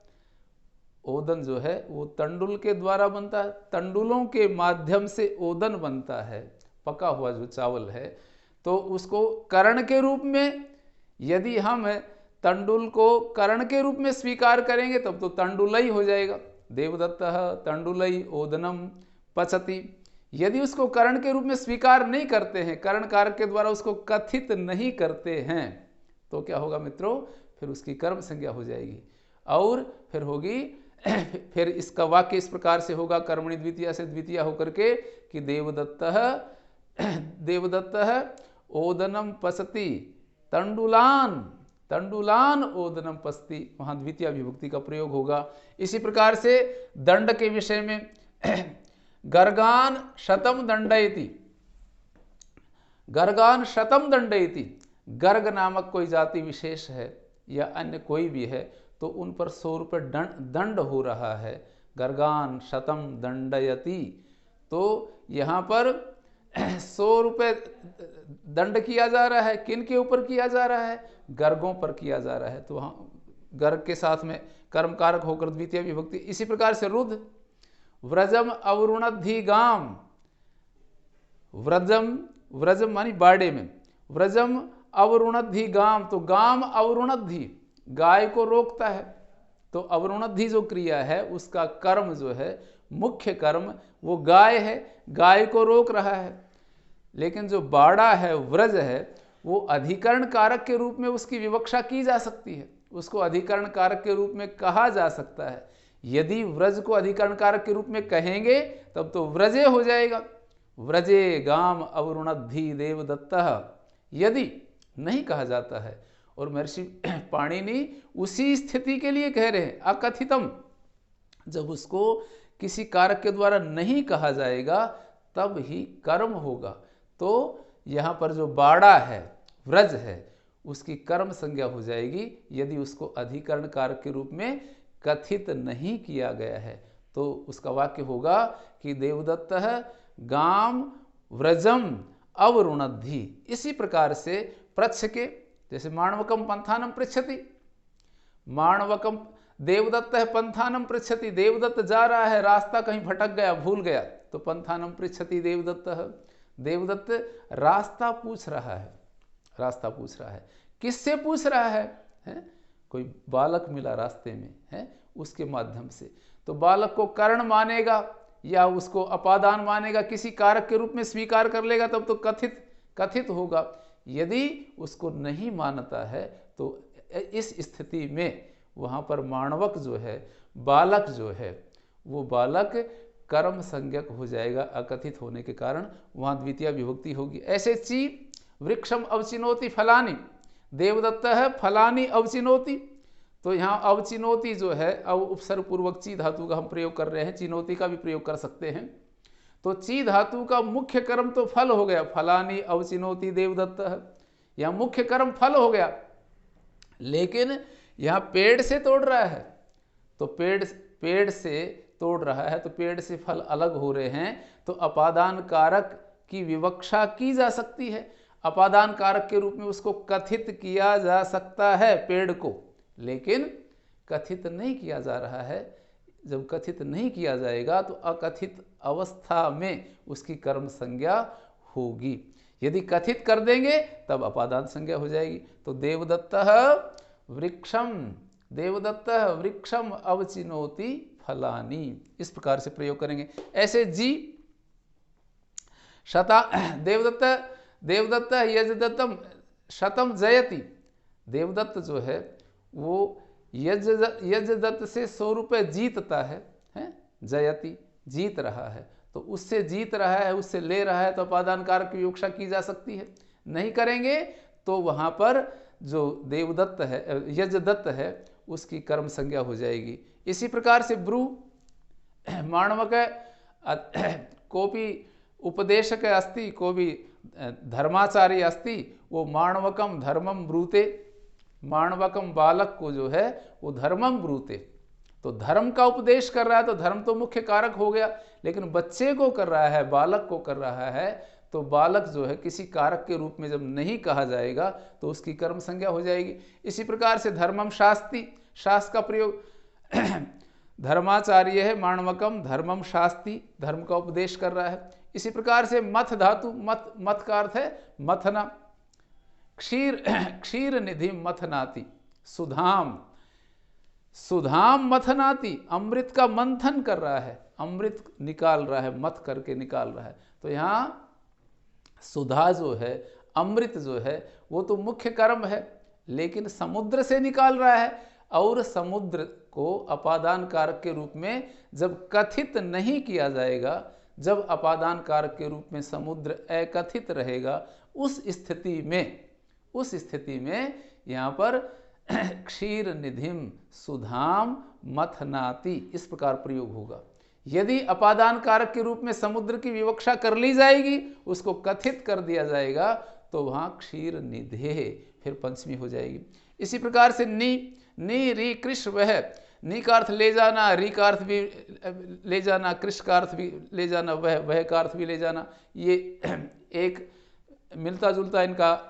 ओदन जो है वो तंडुल के द्वारा बनता है, तंडुलों के माध्यम से ओदन बनता है, पका हुआ जो चावल है। तो उसको करण के रूप में, यदि हम तंडुल को करण के रूप में स्वीकार करेंगे तब तो तंडुलई हो जाएगा, देवदत्तः तंडुलई ओदनम पचति। यदि उसको करण के रूप में स्वीकार नहीं करते हैं, करण कारक के द्वारा उसको कथित नहीं करते हैं, तो क्या होगा मित्रों? फिर उसकी कर्म संज्ञा हो जाएगी और फिर होगी फिर इसका वाक्य इस प्रकार से होगा, कर्मणि द्वितीया से द्वितीया होकर के कि देवदत्तः ओदनम पसति तंडुलान ओदनम पसति, वहां द्वितीय विभक्ति का प्रयोग होगा। इसी प्रकार से दंड के विषय में गर्गान शतम दंडयति, गर्गान शतम दंडयति, गर्ग नामक कोई जाति विशेष है या अन्य कोई भी है तो उन पर 100 रुपये दंड हो रहा है, गर्गान शतम दंडयति। तो यहाँ पर 100 रुपये दंड किया जा रहा है, किन के ऊपर किया जा रहा है? गर्गों पर किया जा रहा है, तो वहाँ गर्ग के साथ में कर्म कारक होकर द्वितीय विभक्ति। इसी प्रकार से रुद्र व्रजम अवरुणधिगाम, व्रजम मानी बाड़े में, व्रजम अवरुणधिगाम, तो गाम अवरुणधि गाय को रोकता है, तो अवरुणधि जो क्रिया है उसका कर्म जो है, मुख्य कर्म वो गाय है, गाय को रोक रहा है। लेकिन जो बाड़ा है, व्रज है, वो अधिकरण कारक के रूप में उसकी विवक्षा की जा सकती है, उसको अधिकरण कारक के रूप में कहा जा सकता है। यदि व्रज को अधिकरण कारक के रूप में कहेंगे तब तो व्रजे हो जाएगा, व्रजे गाम अवरुणधि देवदत्तः। यदि नहीं कहा जाता है, और महर्षि पाणिनि उसी स्थिति के लिए कह रहे हैं अकथितम, जब उसको किसी कारक के द्वारा नहीं कहा जाएगा तब ही कर्म होगा। तो यहाँ पर जो बाड़ा है, व्रज है, उसकी कर्म संज्ञा हो जाएगी यदि उसको अधिकरण कारक के रूप में कथित नहीं किया गया है। तो उसका वाक्य होगा कि देवदत्तः गाम व्रजम अवरुणद्धि। इसी प्रकार से पृच्छ के, जैसे माणवकम पंथानम पृच्छति, माणवकम देवदत्त है पंथानम पृच्छति, देवदत्त जा रहा है, रास्ता कहीं भटक गया, भूल गया, तो पंथानम पृच्छति देवदत्त, देवदत्त रास्ता पूछ रहा है, रास्ता पूछ रहा है। किससे पूछ रहा है? कोई बालक मिला रास्ते में है, उसके माध्यम से। तो बालक को कारण मानेगा या उसको अपादान मानेगा, किसी कारक के रूप में स्वीकार कर लेगा, तब तो कथित होगा। यदि उसको नहीं मानता है तो इस स्थिति में वहाँ पर माणवक जो है, बालक जो है, वो बालक कर्म संज्ञक हो जाएगा, अकथित होने के कारण वहाँ द्वितीय विभक्ति होगी। ऐसे ची वृक्षम अवचिनोति फलानी, देवदत्त है फलानी अवचिनोति, तो यहाँ अवचिनोति जो है, अब उपसर्ग पूर्वक ची धातु का हम प्रयोग कर रहे हैं, चिनोति का भी प्रयोग कर सकते हैं। तो ची धातु का मुख्य कर्म तो फल हो गया, फलानी अवचिनोति देवदत्त है, यहाँ मुख्य कर्म फल हो गया। लेकिन यहाँ पेड़ से तोड़ रहा है, तो पेड़ से तोड़ रहा है, तो पेड़ से फल अलग हो रहे हैं, तो अपादान कारक की विवक्षा की जा सकती है। अपादान कारक के रूप में उसको कथित किया जा सकता है पेड़ को, लेकिन कथित नहीं किया जा रहा है। जब कथित नहीं किया जाएगा तो अकथित अवस्था में उसकी कर्म संज्ञा होगी। यदि कथित कर देंगे तब अपादान संज्ञा हो जाएगी। तो देवदत्त वृक्षम अवचिनोति फलानी, इस प्रकार से प्रयोग करेंगे। ऐसे जी शता देवदत्त यजदत्तम शतम जयति, देवदत्त जो है वो यजदत्त से 100 रुपये जीतता है, जयति जीत रहा है, तो उससे जीत रहा है, उससे ले रहा है, तो अपादान कारक की विवक्षा की जा सकती है। नहीं करेंगे तो वहाँ पर जो देवदत्त है, यजदत्त है, उसकी कर्म संज्ञा हो जाएगी। इसी प्रकार से ब्रू माणवक कोपी उपदेशक अस्ति, कोपी धर्माचार्य अस्ति, वो माणवकम धर्मम ब्रूते, माणवकम बालक को जो है वो धर्मम ब्रूते, तो धर्म का उपदेश कर रहा है, तो धर्म तो मुख्य कारक हो गया, लेकिन बच्चे को कर रहा है, बालक को कर रहा है, तो बालक जो है किसी कारक के रूप में जब नहीं कहा जाएगा तो उसकी कर्म संज्ञा हो जाएगी। इसी प्रकार से धर्मम शास्ति, शास्त्र का प्रयोग धर्माचार्य है, माणवकम धर्मम शास्ति, धर्म का उपदेश कर रहा है। इसी प्रकार से मथ धातु, मथ का अर्थ है मथना, क्षीर निधि मथनाति, सुधाम मथनाति, अमृत का मंथन कर रहा है, अमृत निकाल रहा है, मथ करके निकाल रहा है। तो यहाँ सुधा जो है, अमृत जो है, वो तो मुख्य कर्म है, लेकिन समुद्र से निकाल रहा है, और समुद्र को अपादान कारक के रूप में जब कथित नहीं किया जाएगा, जब अपादान कारक के रूप में समुद्र अकथित रहेगा, उस स्थिति में यहाँ पर क्षीर निधिम सुधाम मथनाति, इस प्रकार प्रयोग होगा। यदि अपादान कारक के रूप में समुद्र की विवक्षा कर ली जाएगी, उसको कथित कर दिया जाएगा, तो वहाँ क्षीर निधेह फिर पंचमी हो जाएगी। इसी प्रकार से नी री कृष वह, नी का अर्थ ले जाना, री का अर्थ भी ले जाना, कृष का अर्थ भी ले जाना, वह का अर्थ भी ले जाना, ये एक मिलता जुलता इनका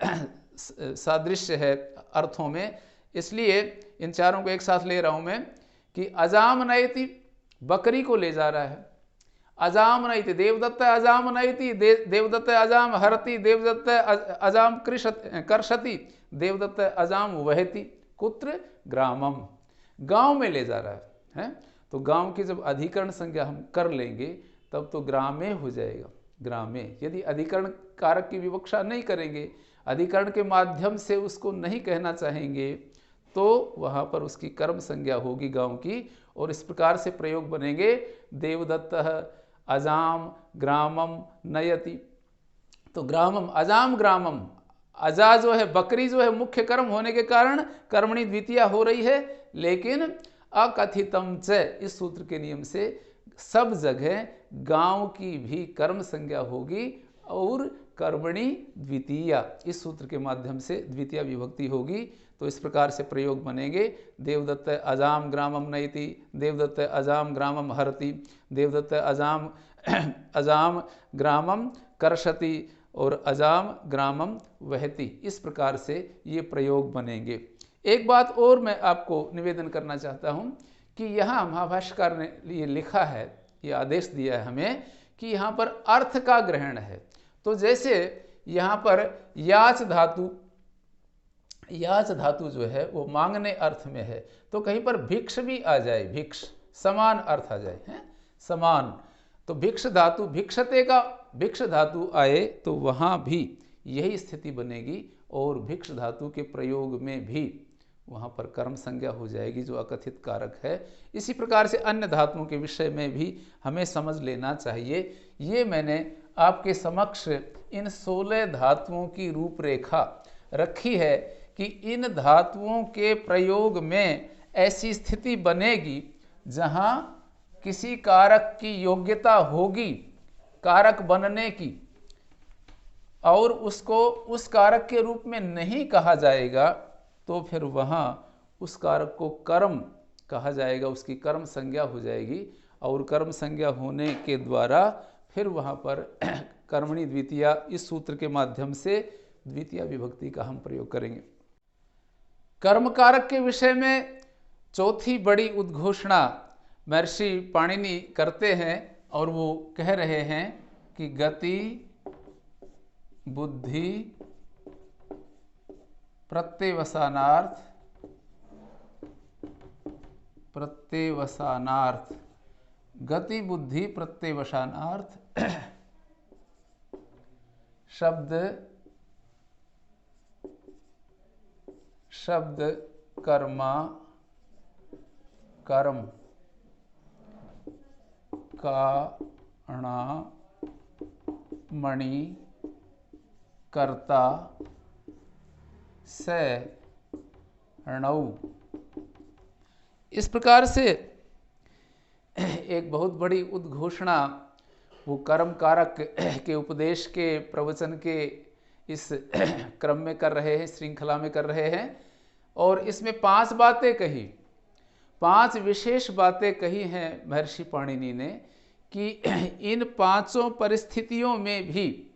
सादृश्य है अर्थों में, इसलिए इन चारों को एक साथ ले रहा हूं मैं कि अजाम नयति, बकरी को ले जा रहा है, अजाम नयति, देवदत्त अजाम नयति, देवदत्त अजाम हरति, देवदत्त अजाम कर्षति, देवदत्त अजाम वहति, कुत्र ग्रामम, गांव में ले जा रहा है। तो गांव की जब अधिकरण संज्ञा हम कर लेंगे तब तो ग्रामे हो जाएगा, ग्रामे। यदि अधिकरण कारक की विवक्षा नहीं करेंगे, अधिकरण के माध्यम से उसको नहीं कहना चाहेंगे, तो वहाँ पर उसकी कर्म संज्ञा होगी गांव की, और इस प्रकार से प्रयोग बनेंगे देवदत्त अजाम ग्रामम नयति। तो ग्रामम अजाम ग्रामम, अजा जो है बकरी जो है मुख्य कर्म होने के कारण कर्मणि द्वितीया हो रही है, लेकिन अकथितम च, इस सूत्र के नियम से सब जगह गांव की भी कर्म संज्ञा होगी और कर्मणि द्वितीया, इस सूत्र के माध्यम से द्वितीय विभक्ति होगी। तो इस प्रकार से प्रयोग बनेंगे देवदत्त अजाम ग्रामम नयति, देवदत्त अजाम ग्रामम हरति, देवदत्त अजाम अजाम ग्रामम कर्षति और अजाम ग्रामम वहति, इस प्रकार से ये प्रयोग बनेंगे। एक बात और मैं आपको निवेदन करना चाहता हूँ कि यहाँ महाभाष्यकार ने ये लिखा है, ये आदेश दिया है हमें कि यहाँ पर अर्थ का ग्रहण है। तो जैसे यहाँ पर याच धातु जो है वो मांगने अर्थ में है, तो कहीं पर भिक्ष भी आ जाए, भिक्ष समान अर्थ आ जाए, है समान, तो भिक्ष धातु, भिक्षते का भिक्ष धातु आए तो वहाँ भी यही स्थिति बनेगी और भिक्ष धातु के प्रयोग में भी वहाँ पर कर्म संज्ञा हो जाएगी जो अकथित कारक है। इसी प्रकार से अन्य धातुओं के विषय में भी हमें समझ लेना चाहिए। ये मैंने आपके समक्ष इन 16 धातुओं की रूपरेखा रखी है कि इन धातुओं के प्रयोग में ऐसी स्थिति बनेगी जहाँ किसी कारक की योग्यता होगी कारक बनने की, और उसको उस कारक के रूप में नहीं कहा जाएगा, तो फिर वहाँ उस कारक को कर्म कहा जाएगा, उसकी कर्म संज्ञा हो जाएगी, और कर्म संज्ञा होने के द्वारा फिर वहाँ पर कर्मणि द्वितीया, इस सूत्र के माध्यम से द्वितीया विभक्ति का हम प्रयोग करेंगे। कर्म कारक के विषय में चौथी बड़ी उद्घोषणा महर्षि पाणिनि करते हैं और वो कह रहे हैं कि गति बुद्धि प्रत्यवसानार्थ, गति बुद्धि प्रत्यवसानार्थ शब्द कर्मा कर्म कारणा मणि कर्ता से णौ, इस प्रकार से एक बहुत बड़ी उद्घोषणा वो कर्म कारक के उपदेश के प्रवचन के इस क्रम में कर रहे हैं, श्रृंखला में कर रहे हैं। और इसमें 5 बातें कही, 5 विशेष बातें कही हैं महर्षि पाणिनि ने कि इन 5 परिस्थितियों में भी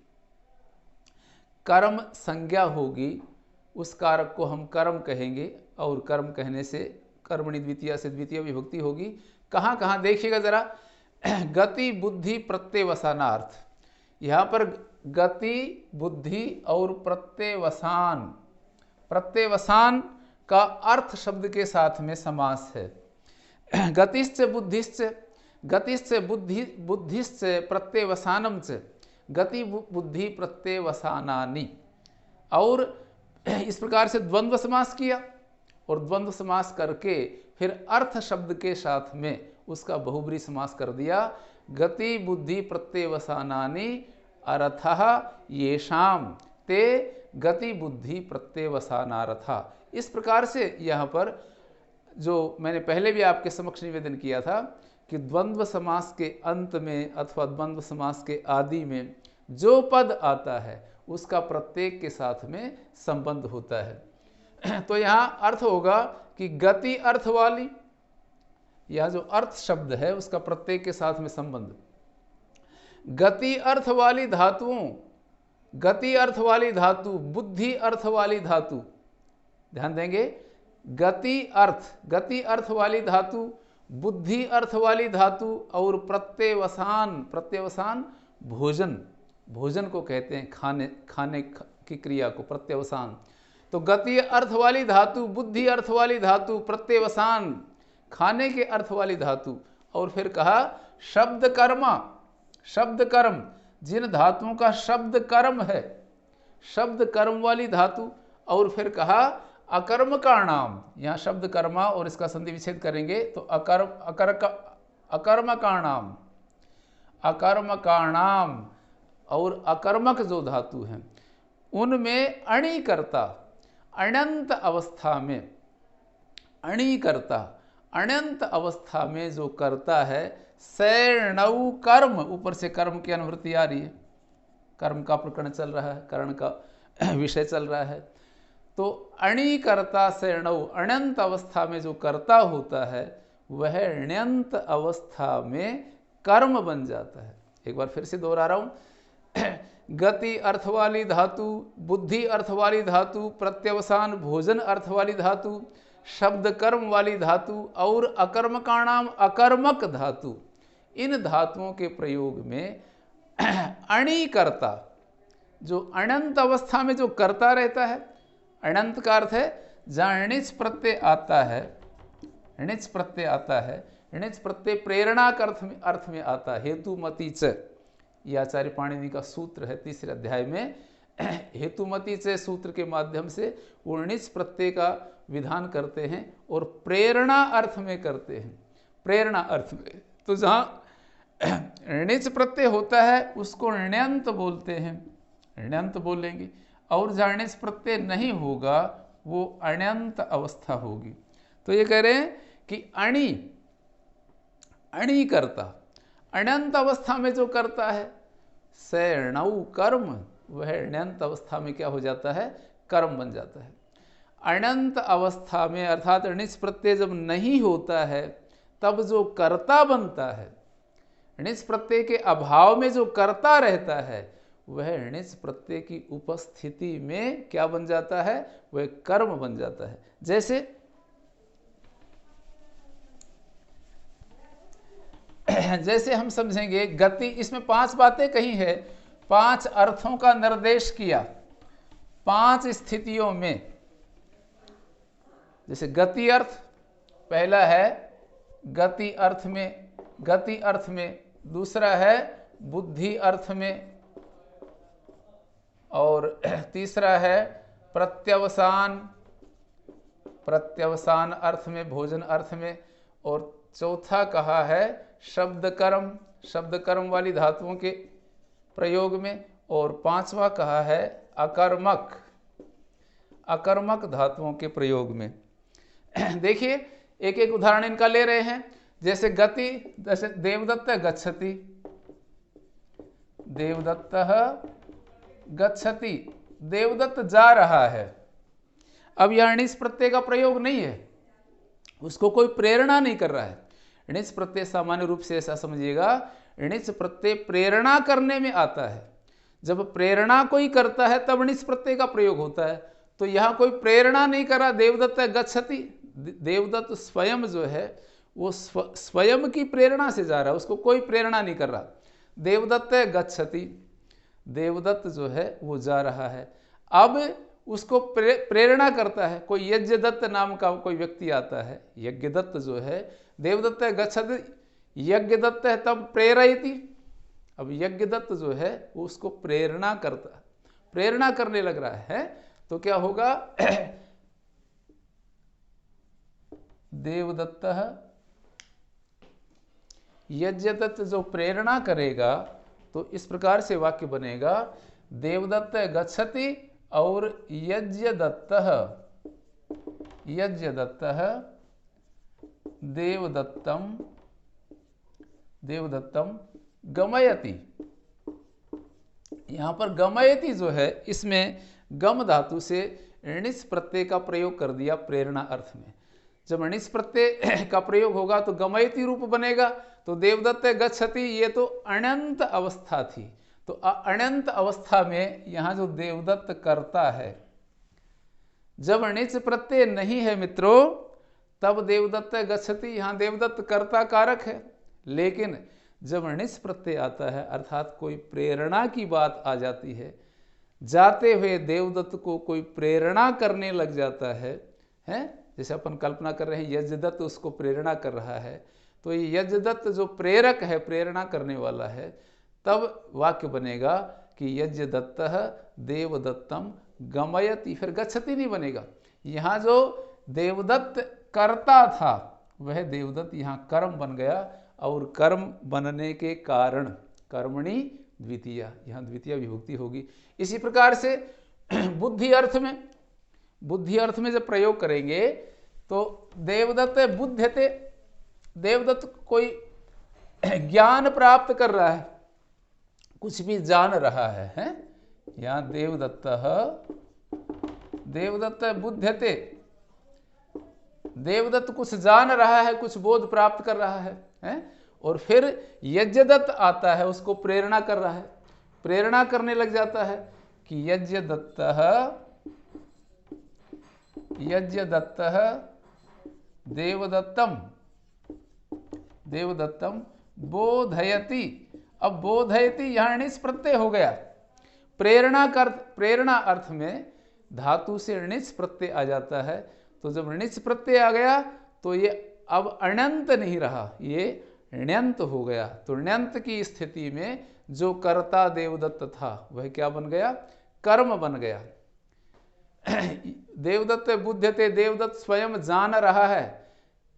कर्म संज्ञा होगी, उस कारक को हम कर्म कहेंगे, और कर्म कहने से कर्मणि द्वितीया से द्वितीय विभक्ति होगी। कहाँ कहाँ देखिएगा जरा, गति बुद्धि प्रत्यवसानार्थ, यहाँ पर गति बुद्धि और प्रत्यवसान, प्रत्यवसान का अर्थ शब्द के साथ में समास है। गतिश्च बुद्धिश्च, गतिश्च बुद्धिश्च प्रत्यवसानम च, गति बुद्धि प्रत्यवसानानि, और इस प्रकार से द्वंद्व समास किया, और द्वंद्व समास करके फिर अर्थ शब्द के साथ में उसका बहुब्री समास कर दिया। गति बुद्धि प्रत्यवसानानि अर्थः येषाम ते गति बुद्धि प्रत्यवसानार्था, इस प्रकार से यहाँ पर जो मैंने पहले भी आपके समक्ष निवेदन किया था कि द्वंद्व समास के अंत में अथवा द्वंद्व समास के आदि में जो पद आता है उसका प्रत्येक के साथ में संबंध होता है। तो यहाँ अर्थ होगा कि गति अर्थ वाली, यह जो अर्थ शब्द है उसका प्रत्येक के साथ में संबंध, गति अर्थ वाली धातुओं, गति अर्थ वाली धातु, बुद्धि अर्थ वाली धातु, ध्यान देंगे, गति अर्थ वाली धातु, बुद्धि अर्थ वाली धातु, और प्रत्यवसान, प्रत्यवसान भोजन, भोजन को कहते हैं, खाने की क्रिया को प्रत्यवसान। तो गति अर्थ वाली धातु, बुद्धि अर्थ वाली धातु, प्रत्यवसान खाने के अर्थ वाली धातु, और फिर कहा शब्द कर्मा, शब्द कर्म, जिन धातुओं का शब्द कर्म है, शब्द कर्म वाली धातु, और फिर कहा अकर्म का नाम, यहाँ शब्द कर्मा और इसका संधि विच्छेद करेंगे तो अकर्म का नाम, अकर्म का नाम, और अकर्मक जो धातु हैं उनमें अणिकर्ता, अनंत अवस्था में अणिकर्ता, अनंत अवस्था में जो करता है, सैणव कर्म, ऊपर से कर्म की अनुवृत्ति आ रही है, कर्म का प्रकरण चल रहा है, कर्ण का विषय चल रहा है, तो अणिकर्ता सैणव, अनंत अवस्था में जो कर्ता होता है वह अनंत अवस्था में कर्म बन जाता है। एक बार फिर से दोहरा रहा हूं। गति अर्थ वाली धातु, बुद्धि अर्थ वाली धातु, प्रत्यवसान भोजन अर्थ वाली धातु, शब्द कर्म वाली धातु और अकर्मकाणाम अकर्मक धातु, इन धातुओं के प्रयोग में अणिकर्ता, जो अनंत अवस्था में जो करता रहता है, अनंत का अर्थ है जहाँ णिच प्रत्यय आता है, णिच प्रत्यय आता है, णिच प्रत्यय प्रेरणा का अर्थ में आता है। हेतुमति च, यह आचार्य पाणिनि का सूत्र है तीसरे अध्याय में। हेतुमति च सूत्र के माध्यम से वो णिच प्रत्यय का विधान करते हैं और प्रेरणा अर्थ में करते हैं। प्रेरणा अर्थ में तो जहाँ णिच प्रत्यय होता है उसको ण्यंत बोलते हैं, ण्यंत बोलेंगे, और जहाँ णिच प्रत्यय नहीं होगा वो अण्यंत अवस्था होगी। तो ये कह रहे हैं कि अणि करता, अण्यंत अवस्था में जो करता है, सैणौ कर्म, वह अण्यंत अवस्था में क्या हो जाता है, कर्म बन जाता है। अनंत अवस्था में अर्थात णिच प्रत्यय जब नहीं होता है तब जो कर्ता बनता है, णिच प्रत्यय के अभाव में जो कर्ता रहता है, वह णिच प्रत्यय की उपस्थिति में क्या बन जाता है, वह कर्म बन जाता है। जैसे हम समझेंगे गति, इसमें 5 बातें कही है, 5 अर्थों का निर्देश किया 5 स्थितियों में। जैसे गति अर्थ, पहला है गति अर्थ में, गति अर्थ में, दूसरा है बुद्धि अर्थ में, और तीसरा है प्रत्यवसान, प्रत्यवसान अर्थ में, भोजन अर्थ में, और चौथा कहा है शब्द कर्म, शब्द कर्म वाली धातुओं के प्रयोग में, और 5वां कहा है अकर्मक, अकर्मक धातुओं के प्रयोग में। देखिए एक एक उदाहरण इनका ले रहे हैं। जैसे गति, जैसे देवदत्त गच्छति, देवदत्त गच्छति, देवदत्त जा रहा है। अब यह णिच प्रत्यय का प्रयोग नहीं है, उसको कोई प्रेरणा नहीं कर रहा है। णिच प्रत्यय सामान्य रूप से ऐसा समझिएगा, णिच प्रत्यय प्रेरणा करने में आता है। जब प्रेरणा कोई करता है तब णिच प्रत्यय का प्रयोग होता है। तो यहाँ कोई प्रेरणा नहीं कर रहा, देवदत्त गच्छति, देवदत्त स्वयं जो है वो स्वयं की प्रेरणा से जा रहा है, उसको कोई प्रेरणा नहीं कर रहा। देवदत्त गच्छति, देवदत्त जो है वो जा रहा है। अब उसको प्रेरणा करता है, कोई यज्ञदत्त नाम का कोई व्यक्ति आता है, यज्ञदत्त जो है, देवदत्त गच्छति, यज्ञदत्त है तब प्रेरयति। अब यज्ञदत्त जो है वो उसको प्रेरणा करता, प्रेरणा करने लग रहा है, तो क्या होगा, देवदत्त यज्ञदत्त जो प्रेरणा करेगा, तो इस प्रकार से वाक्य बनेगा, देवदत्त गच्छति और यज्ञदत्त, यज्ञदत्त देवदत्तम, देवदत्तम गमयति। यहां पर गमयति जो है, इसमें गम धातु से णिच प्रत्यय का प्रयोग कर दिया प्रेरणा अर्थ में। जब णिच प्रत्यय का प्रयोग होगा तो गमयति रूप बनेगा। तो देवदत्त गच्छति, ये तो अनंत अवस्था थी, तो अनंत अवस्था में यहां जो देवदत्त करता है, जब णिच प्रत्यय नहीं है मित्रों, तब देवदत्त गच्छति, यहां देवदत्त कर्ता कारक है। लेकिन जब णिच प्रत्यय आता है, अर्थात कोई प्रेरणा की बात आ जाती है, जाते हुए देवदत्त को कोई प्रेरणा करने लग जाता है, जैसे अपन कल्पना कर रहे हैं यज्ञदत्त उसको प्रेरणा कर रहा है, तो ये यज्ञदत्त जो प्रेरक है, प्रेरणा करने वाला है, तब वाक्य बनेगा कि यज्ञदत्त देवदत्तम गमयति, फिर गच्छति नहीं बनेगा। यहाँ जो देवदत्त कर्ता था वह देवदत्त यहाँ कर्म बन गया, और कर्म बनने के कारण कर्मणि द्वितीया, यहाँ द्वितीय विभक्ति होगी। इसी प्रकार से बुद्धि अर्थ में, बुद्धि अर्थ में जब प्रयोग करेंगे तो देवदत्त बुध्यते, देवदत्त कोई ज्ञान प्राप्त कर रहा है, कुछ भी जान रहा है? यहाँ देवदत्त, देवदत्त बुध्यते, देवदत्त कुछ जान रहा है, कुछ बोध प्राप्त कर रहा है? और फिर यज्ञदत्त आता है, उसको प्रेरणा कर रहा है, प्रेरणा करने लग जाता है कि यज्ञदत्तः देवदत्तम बोधयति। अब बोधयति यहां णिच प्रत्यय हो गया। प्रेरणा अर्थ में धातु से णिच प्रत्यय आ जाता है। तो जब णिच प्रत्यय आ गया तो ये अब अण्यंत नहीं रहा, ये ण्यंत हो गया। तो ण्यंत की स्थिति में जो कर्ता देवदत्त था वह क्या बन गया? कर्म बन गया। देवदत्त बुध्यते, देवदत्त स्वयं जान रहा है,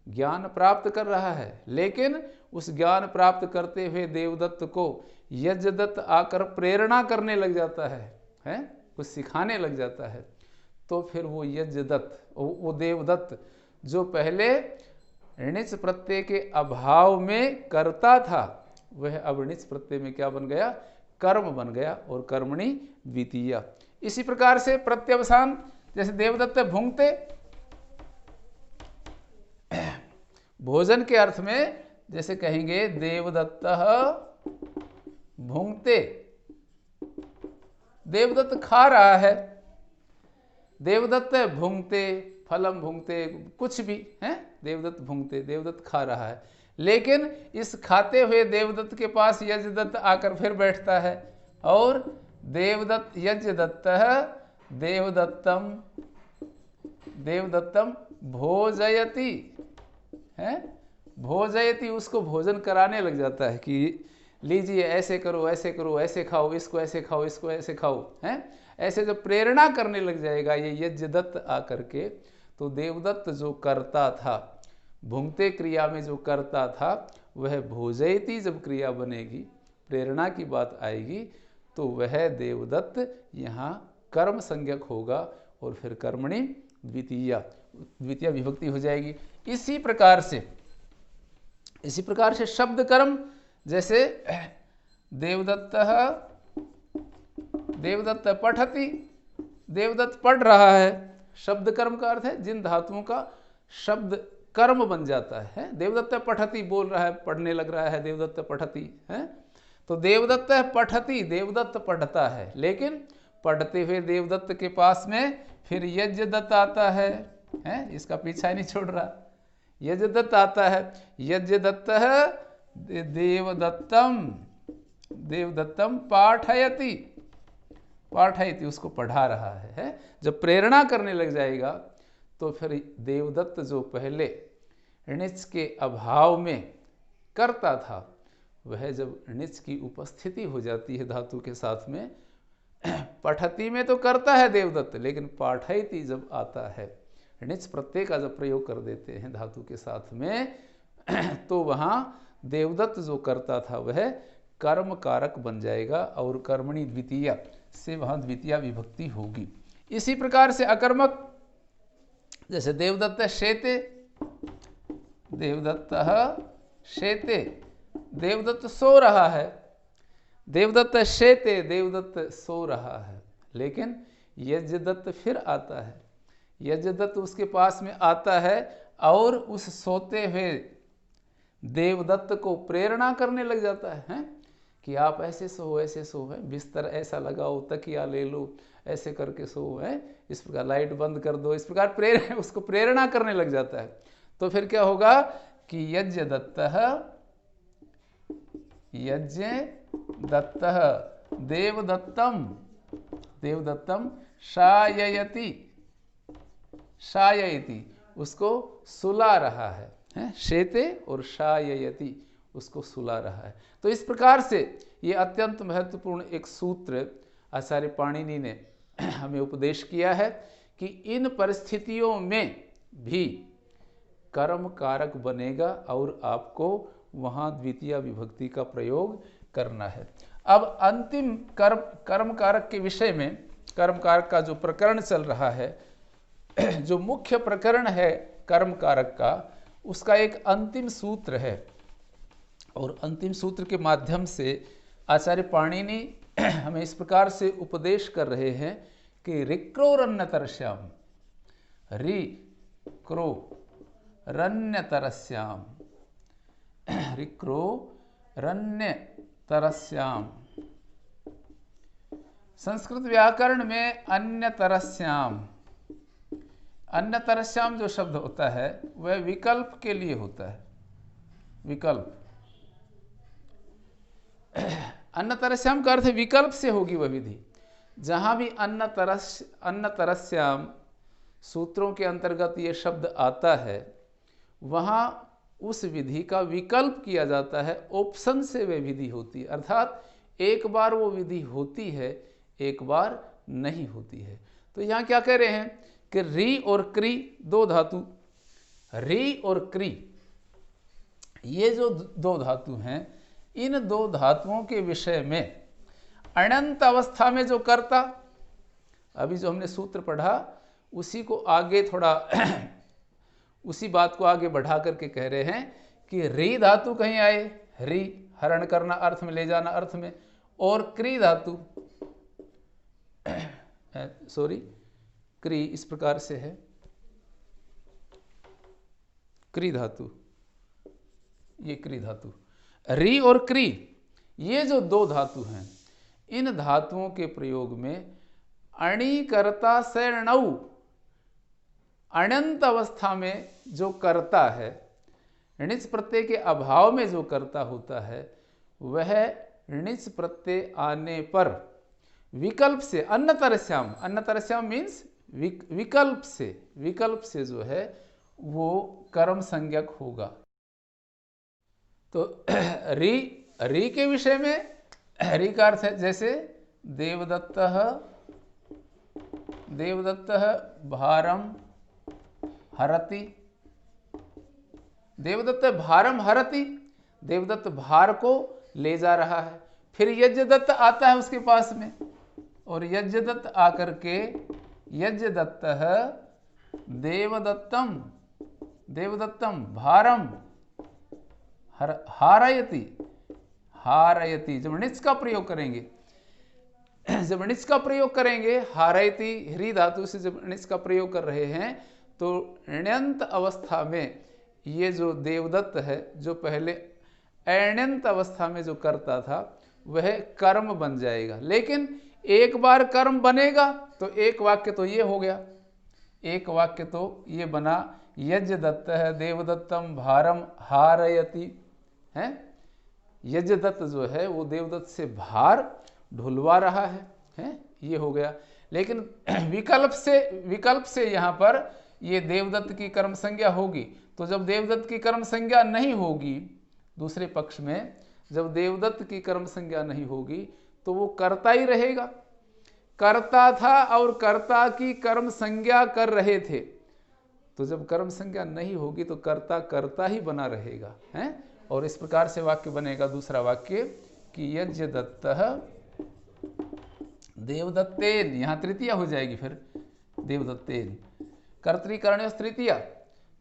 ज्ञान प्राप्त कर रहा है, लेकिन उस ज्ञान प्राप्त करते हुए देवदत्त को यज्ञदत्त आकर प्रेरणा करने लग जाता है, कुछ सिखाने लग जाता है। तो फिर वो यज्ञदत्त, वो देवदत्त जो पहले णिच प्रत्यय के अभाव में कर्ता था, वह अब णिच प्रत्यय में क्या बन गया? कर्म बन गया, और कर्मणि द्वितीया। इसी प्रकार से प्रत्यवसान, जैसे देवदत्त भुंगते, भोजन के अर्थ में जैसे कहेंगे देवदत्त भुंगते, देवदत्त खा रहा है, देवदत्त भुंगते, फलम भुंगते, कुछ भी है, देवदत्त भुंगते, देवदत्त खा रहा है। लेकिन इस खाते हुए देवदत्त के पास यज्ञदत्त आकर फिर बैठता है, और देवदत्त यज्ञदत्त देवदत्तम भोजयति है, भोजयति, उसको भोजन कराने लग जाता है कि लीजिए ऐसे करो, ऐसे करो, ऐसे खाओ, इसको ऐसे खाओ, इसको ऐसे खाओ, है। ऐसे जब प्रेरणा करने लग जाएगा ये यज्ञदत्त आकर के, तो देवदत्त जो करता था, भुंगते क्रिया में जो करता था, वह भोजयति जब क्रिया बनेगी, प्रेरणा की बात आएगी, तो वह देवदत्त यहाँ कर्म संज्ञक होगा, और फिर कर्मणि द्वितीया विभक्ति हो जाएगी। इसी प्रकार से शब्द कर्म, जैसे देवदत्त पठति, देवदत्त पढ़ रहा है, शब्द कर्म का अर्थ है जिन धातुओं का शब्द कर्म बन जाता है। देवदत्त पठति बोल रहा है, पढ़ने लग रहा है, देवदत्त पठति है। तो देवदत्त पठति, देवदत्त पढ़ता है, लेकिन पढ़ते हुए देवदत्त के पास में फिर यज्ञदत्त आता है, इसका पीछा नहीं छोड़ रहा, यज्ञदत्त आता है। यज्ञदत्त देवदत्तम पाठयति, उसको पढ़ा रहा है। जब प्रेरणा करने लग जाएगा तो फिर देवदत्त जो पहले णिच के अभाव में करता था, वह जब णिच की उपस्थिति हो जाती है धातु के साथ में, पठति में तो करता है देवदत्त, लेकिन पाठयति जब आता है, णिच प्रत्यय का जब प्रयोग कर देते हैं धातु के साथ में, तो वहां देवदत्त जो करता था वह कर्म कारक बन जाएगा, और कर्मणि द्वितीया से वहां द्वितीया विभक्ति होगी। इसी प्रकार से अकर्मक, जैसे देवदत्त शेते, देवदत्त सो रहा है, देवदत्त शेते, देवदत्त सो रहा है, लेकिन यज्ञदत्त फिर आता है, यज्ञदत्त उसके पास में आता है, और उस सोते हुए देवदत्त को प्रेरणा करने लग जाता है, कि आप ऐसे सो, ऐसे सो, है, बिस्तर ऐसा लगाओ, तकिया ले लो, ऐसे करके सो, है, इस प्रकार लाइट बंद कर दो, इस प्रकार उसको प्रेरणा करने लग जाता है। तो फिर क्या होगा कि यज्ञदत्त देवदत्तम शाययति, उसको सुला रहा है, शेते और शाययति, उसको सुला रहा है। तो इस प्रकार से ये अत्यंत महत्वपूर्ण एक सूत्र आचार्य पाणिनि ने हमें उपदेश किया है कि इन परिस्थितियों में भी कर्म कारक बनेगा, और आपको वहां द्वितीय विभक्ति का प्रयोग करना है। अब अंतिम कर्म कारक के विषय में, कर्म कारक का जो प्रकरण चल रहा है, जो मुख्य प्रकरण है कर्म कारक का, उसका एक अंतिम सूत्र है, और अंतिम सूत्र के माध्यम से आचार्य पाणिनि हमें इस प्रकार से उपदेश कर रहे हैं कि रिक्रोरन्यतरस्याम, रिक्रो रण्य तरस्याम। संस्कृत व्याकरण में अन्य तरस्याम, अन्य तरस्याम जो शब्द होता है वह विकल्प के लिए होता है। विकल्प, अन्न तरस्याम का अर्थ विकल्प से होगी वह विधि। जहां भी अन्न तरस्याम सूत्रों के अंतर्गत ये शब्द आता है, वहां उस विधि का विकल्प किया जाता है, ऑप्शन से वह विधि होती है। अर्थात एक बार वो विधि होती है, एक बार नहीं होती है। तो यहाँ क्या कह रहे हैं कि री और क्री दो धातु, री और क्री ये जो दो धातु हैं, इन दो धातुओं के विषय में अनंत अवस्था में जो कर्ता, अभी जो हमने सूत्र पढ़ा उसी को आगे थोड़ा उसी बात को आगे बढ़ा करके कह रहे हैं कि री धातु कहीं आए, री हरण करना अर्थ में, ले जाना अर्थ में, और क्री धातु सॉरी क्री इस प्रकार से है, क्री धातु, ये क्री धातु, री और क्री ये जो दो धातु हैं, इन धातुओं के प्रयोग में अणि कर्ता से णौ, अनंत अवस्था में जो कर्ता है, णिच प्रत्यय के अभाव में जो कर्ता होता है, वह णिच प्रत्यय आने पर विकल्प से अन्न तरस्याम, अन्न तरस्याम मीन्स विकल्प से, विकल्प से जो है वो कर्म संज्ञक होगा। तो री के विषय में री का अर्थ है जैसे देवदत्तः, देवदत्तः भारम हरति, देवदत्त भारम हरति, देवदत्त भार को ले जा रहा है। फिर यज्ञदत्त आता है उसके पास में, और यज्ञदत्त आकर के यज्ञदत्तः देवदत्तम, देवदत्तम भारम हारयति, हारयति, जब णिच का प्रयोग करेंगे, जब णिच का प्रयोग करेंगे, हारयति ह्री धातु से जब णिच का प्रयोग कर रहे हैं, तो ण्यंत अवस्था में ये जो देवदत्त है, जो पहले अण्यंत अवस्था में जो करता था, वह कर्म बन जाएगा। लेकिन एक बार कर्म बनेगा तो एक वाक्य तो ये हो गया, एक वाक्य तो ये बना, यज्ञदत्त है देवदत्तम भारम हारयति, है, यज्ञदत्त जो है वो देवदत्त से भार ढुलवा रहा है, ये हो गया। लेकिन विकल्प से यहाँ पर ये देवदत्त की कर्म संज्ञा होगी। तो जब देवदत्त की कर्म संज्ञा नहीं होगी, दूसरे पक्ष में जब देवदत्त की कर्म संज्ञा नहीं होगी, तो वो कर्ता ही रहेगा। कर्ता था और कर्ता की कर्म संज्ञा कर रहे थे, तो जब कर्म संज्ञा नहीं होगी तो कर्ता कर्ता ही बना रहेगा, है। और इस प्रकार से वाक्य बनेगा, दूसरा वाक्य कि यज्ञदत्तः देवदत्तेन, यहाँ तृतीया हो जाएगी फिर, देवदत्तेन कर्तृकर्ण्योस् तृतीया,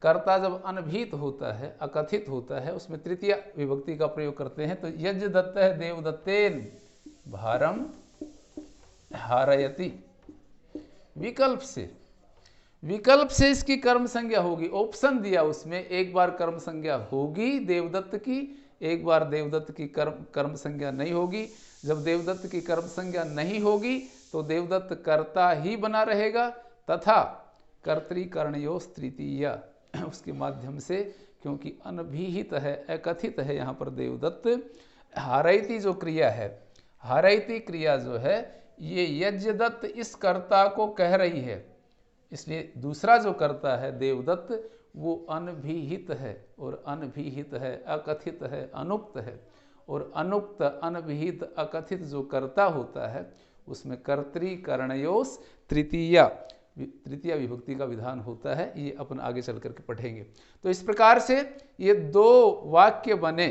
कर्ता जब अनभिहित होता है, अकथित होता है, उसमें तृतीया विभक्ति का प्रयोग करते हैं। तो यज्ञदत्त है देवदत्तेन भारम हारयति, विकल्प से, विकल्प से इसकी कर्म संज्ञा होगी। ऑप्शन दिया उसमें, एक बार कर्म संज्ञा होगी देवदत्त की, एक बार देवदत्त की कर्म संज्ञा नहीं होगी। जब देवदत्त की कर्म संज्ञा नहीं होगी तो देवदत्त कर्ता ही बना रहेगा, तथा कर्तृकर्णयोस् तृतीया, उसके माध्यम से, क्योंकि अनभिहित है, अकथित है यहाँ पर देवदत्त, हारयति जो क्रिया है, हारयति क्रिया जो है ये यज्ञदत्त इस कर्ता को कह रही है, इसलिए दूसरा जो कर्ता है देवदत्त वो अनभिहित है, और अनभिहित है, अकथित है, अनुक्त है, और अनुक्त अनभिहित अकथित जो कर्ता होता है उसमें कर्तृकर्णयोस् तृतीया, तृतीया विभक्ति का विधान होता है। ये अपन आगे चल करके पढ़ेंगे। तो इस प्रकार से ये दो वाक्य बने।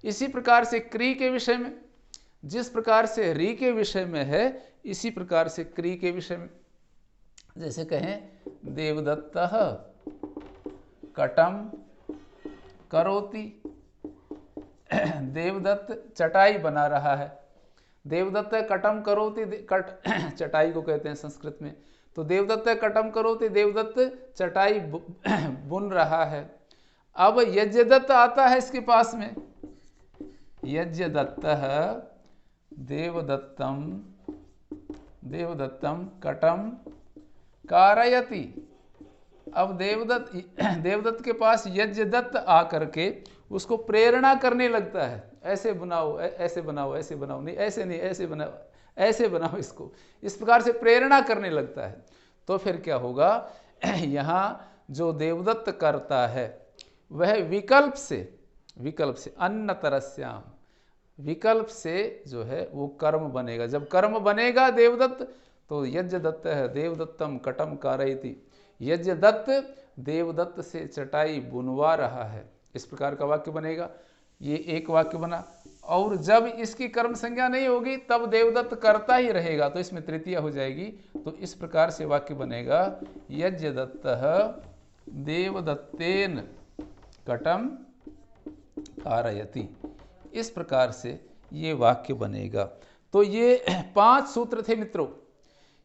इसी प्रकार से क्री के विषय में, जिस प्रकार से री के विषय में है, इसी प्रकार से क्री के विषय में, जैसे कहें देवदत्तः कटम करोति, देवदत्त चटाई बना रहा है, देवदत्त कटम करोति, कट चटाई को कहते हैं संस्कृत में। तो देवदत्त कटम करोति, देवदत्त चटाई बुन रहा है। अब यज्ञदत्त आता है इसके पास में, यज्ञदत्त देवदत्तम कटम कारयति। अब देवदत्त के पास यज्ञदत्त आकर के उसको प्रेरणा करने लगता है, ऐसे बनाओ, ऐसे बनाओ, ऐसे बनाओ, नहीं ऐसे नहीं, ऐसे बनाओ, ऐसे बनाओ, इसको इस प्रकार से प्रेरणा करने लगता है। तो फिर क्या होगा, यहाँ जो देवदत्त करता है वह विकल्प से अन्न तरस्याम, विकल्प से जो है वो कर्म बनेगा। जब कर्म बनेगा देवदत्त, तो यज्ञदत्त है देवदत्तम कटम कारयति, यज्ञदत्त देवदत्त से चटाई बुनवा रहा है, इस प्रकार का वाक्य बनेगा। ये एक वाक्य बना। और जब इसकी कर्म संज्ञा नहीं होगी तब देवदत्त करता ही रहेगा, तो इसमें तृतीया हो जाएगी। तो इस प्रकार से वाक्य बनेगा, यज्ञदत्त देवदत्तेन कटम कारयति। इस प्रकार से ये वाक्य बनेगा। तो ये 5 सूत्र थे मित्रों,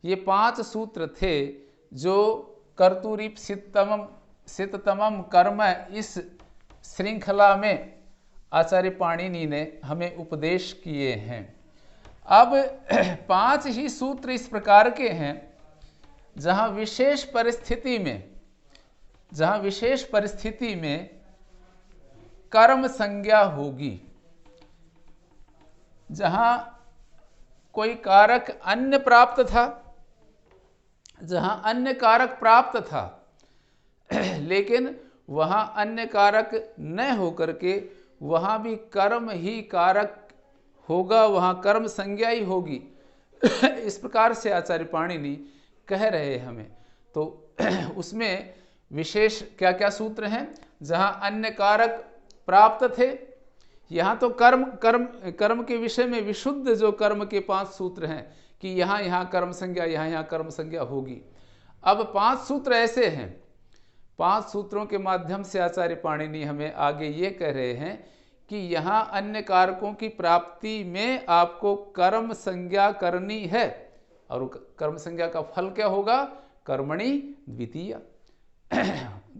ये 5 सूत्र थे जो कर्तुरीप सिततमम कर्म इस श्रृंखला में आचार्य पाणिनि ने हमें उपदेश किए हैं। अब 5 ही सूत्र इस प्रकार के हैं जहां विशेष परिस्थिति में कर्म संज्ञा होगी, जहां कोई कारक अन्य प्राप्त था, जहां अन्य कारक प्राप्त था लेकिन वहां अन्य कारक न होकर के वहां भी कर्म ही कारक होगा, वहां कर्म संज्ञा ही होगी। इस प्रकार से आचार्य पाणिनि कह रहे हैं हमें। तो उसमें विशेष क्या क्या सूत्र हैं, जहां अन्य कारक प्राप्त थे, यहाँ तो कर्म के विषय में विशुद्ध जो कर्म के 5 सूत्र हैं कि यहाँ कर्म संज्ञा, यहाँ कर्म संज्ञा होगी। अब 5 सूत्र ऐसे हैं, 5 सूत्रों के माध्यम से आचार्य पाणिनि हमें आगे ये कह रहे हैं कि यहाँ अन्य कारकों की प्राप्ति में आपको कर्म संज्ञा करनी है। और कर्म संज्ञा का फल क्या होगा, कर्मणि द्वितीय।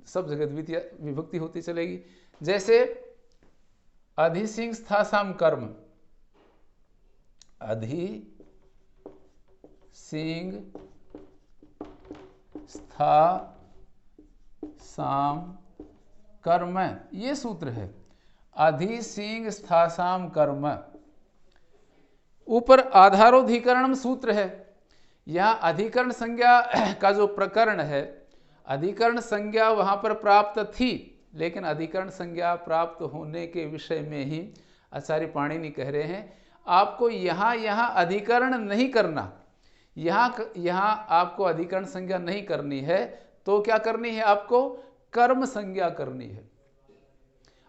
सब जगह द्वितीय विभक्ति होती चलेगी। जैसे अधिसिंग स्थासाम कर्म, अधिसिंग स्था साम कर्म, ये सूत्र है। अधिसिंग स्थासाम कर्म। ऊपर आधारोधिकरणम सूत्र है। यहाँ अधिकरण संज्ञा का जो प्रकरण है, अधिकरण संज्ञा वहाँ पर प्राप्त थी, लेकिन अधिकरण संज्ञा प्राप्त होने के विषय में ही आचार्य पाणिनि कह रहे हैं आपको यहाँ अधिकरण नहीं करना, यहाँ आपको अधिकरण संज्ञा नहीं करनी है, तो क्या करनी है, आपको कर्म संज्ञा करनी है।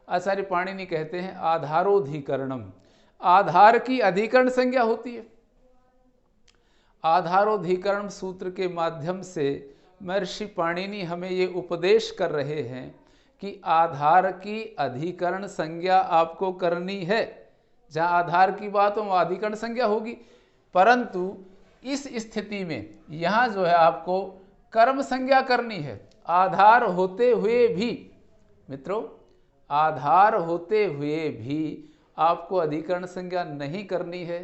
आचार्य पाणिनि कहते हैं आधारोधिकरणम, आधार की अधिकरण संज्ञा होती है। आधारोधिकरण सूत्र के माध्यम से महर्षि पाणिनि हमें ये उपदेश कर रहे हैं कि आधार की अधिकरण संज्ञा आपको करनी है। जहाँ आधार की बात हो वहाँ अधिकरण संज्ञा होगी, परंतु इस स्थिति में यहाँ जो है आपको कर्म संज्ञा करनी है। आधार होते हुए भी मित्रों, आधार होते हुए भी आपको अधिकरण संज्ञा नहीं करनी है,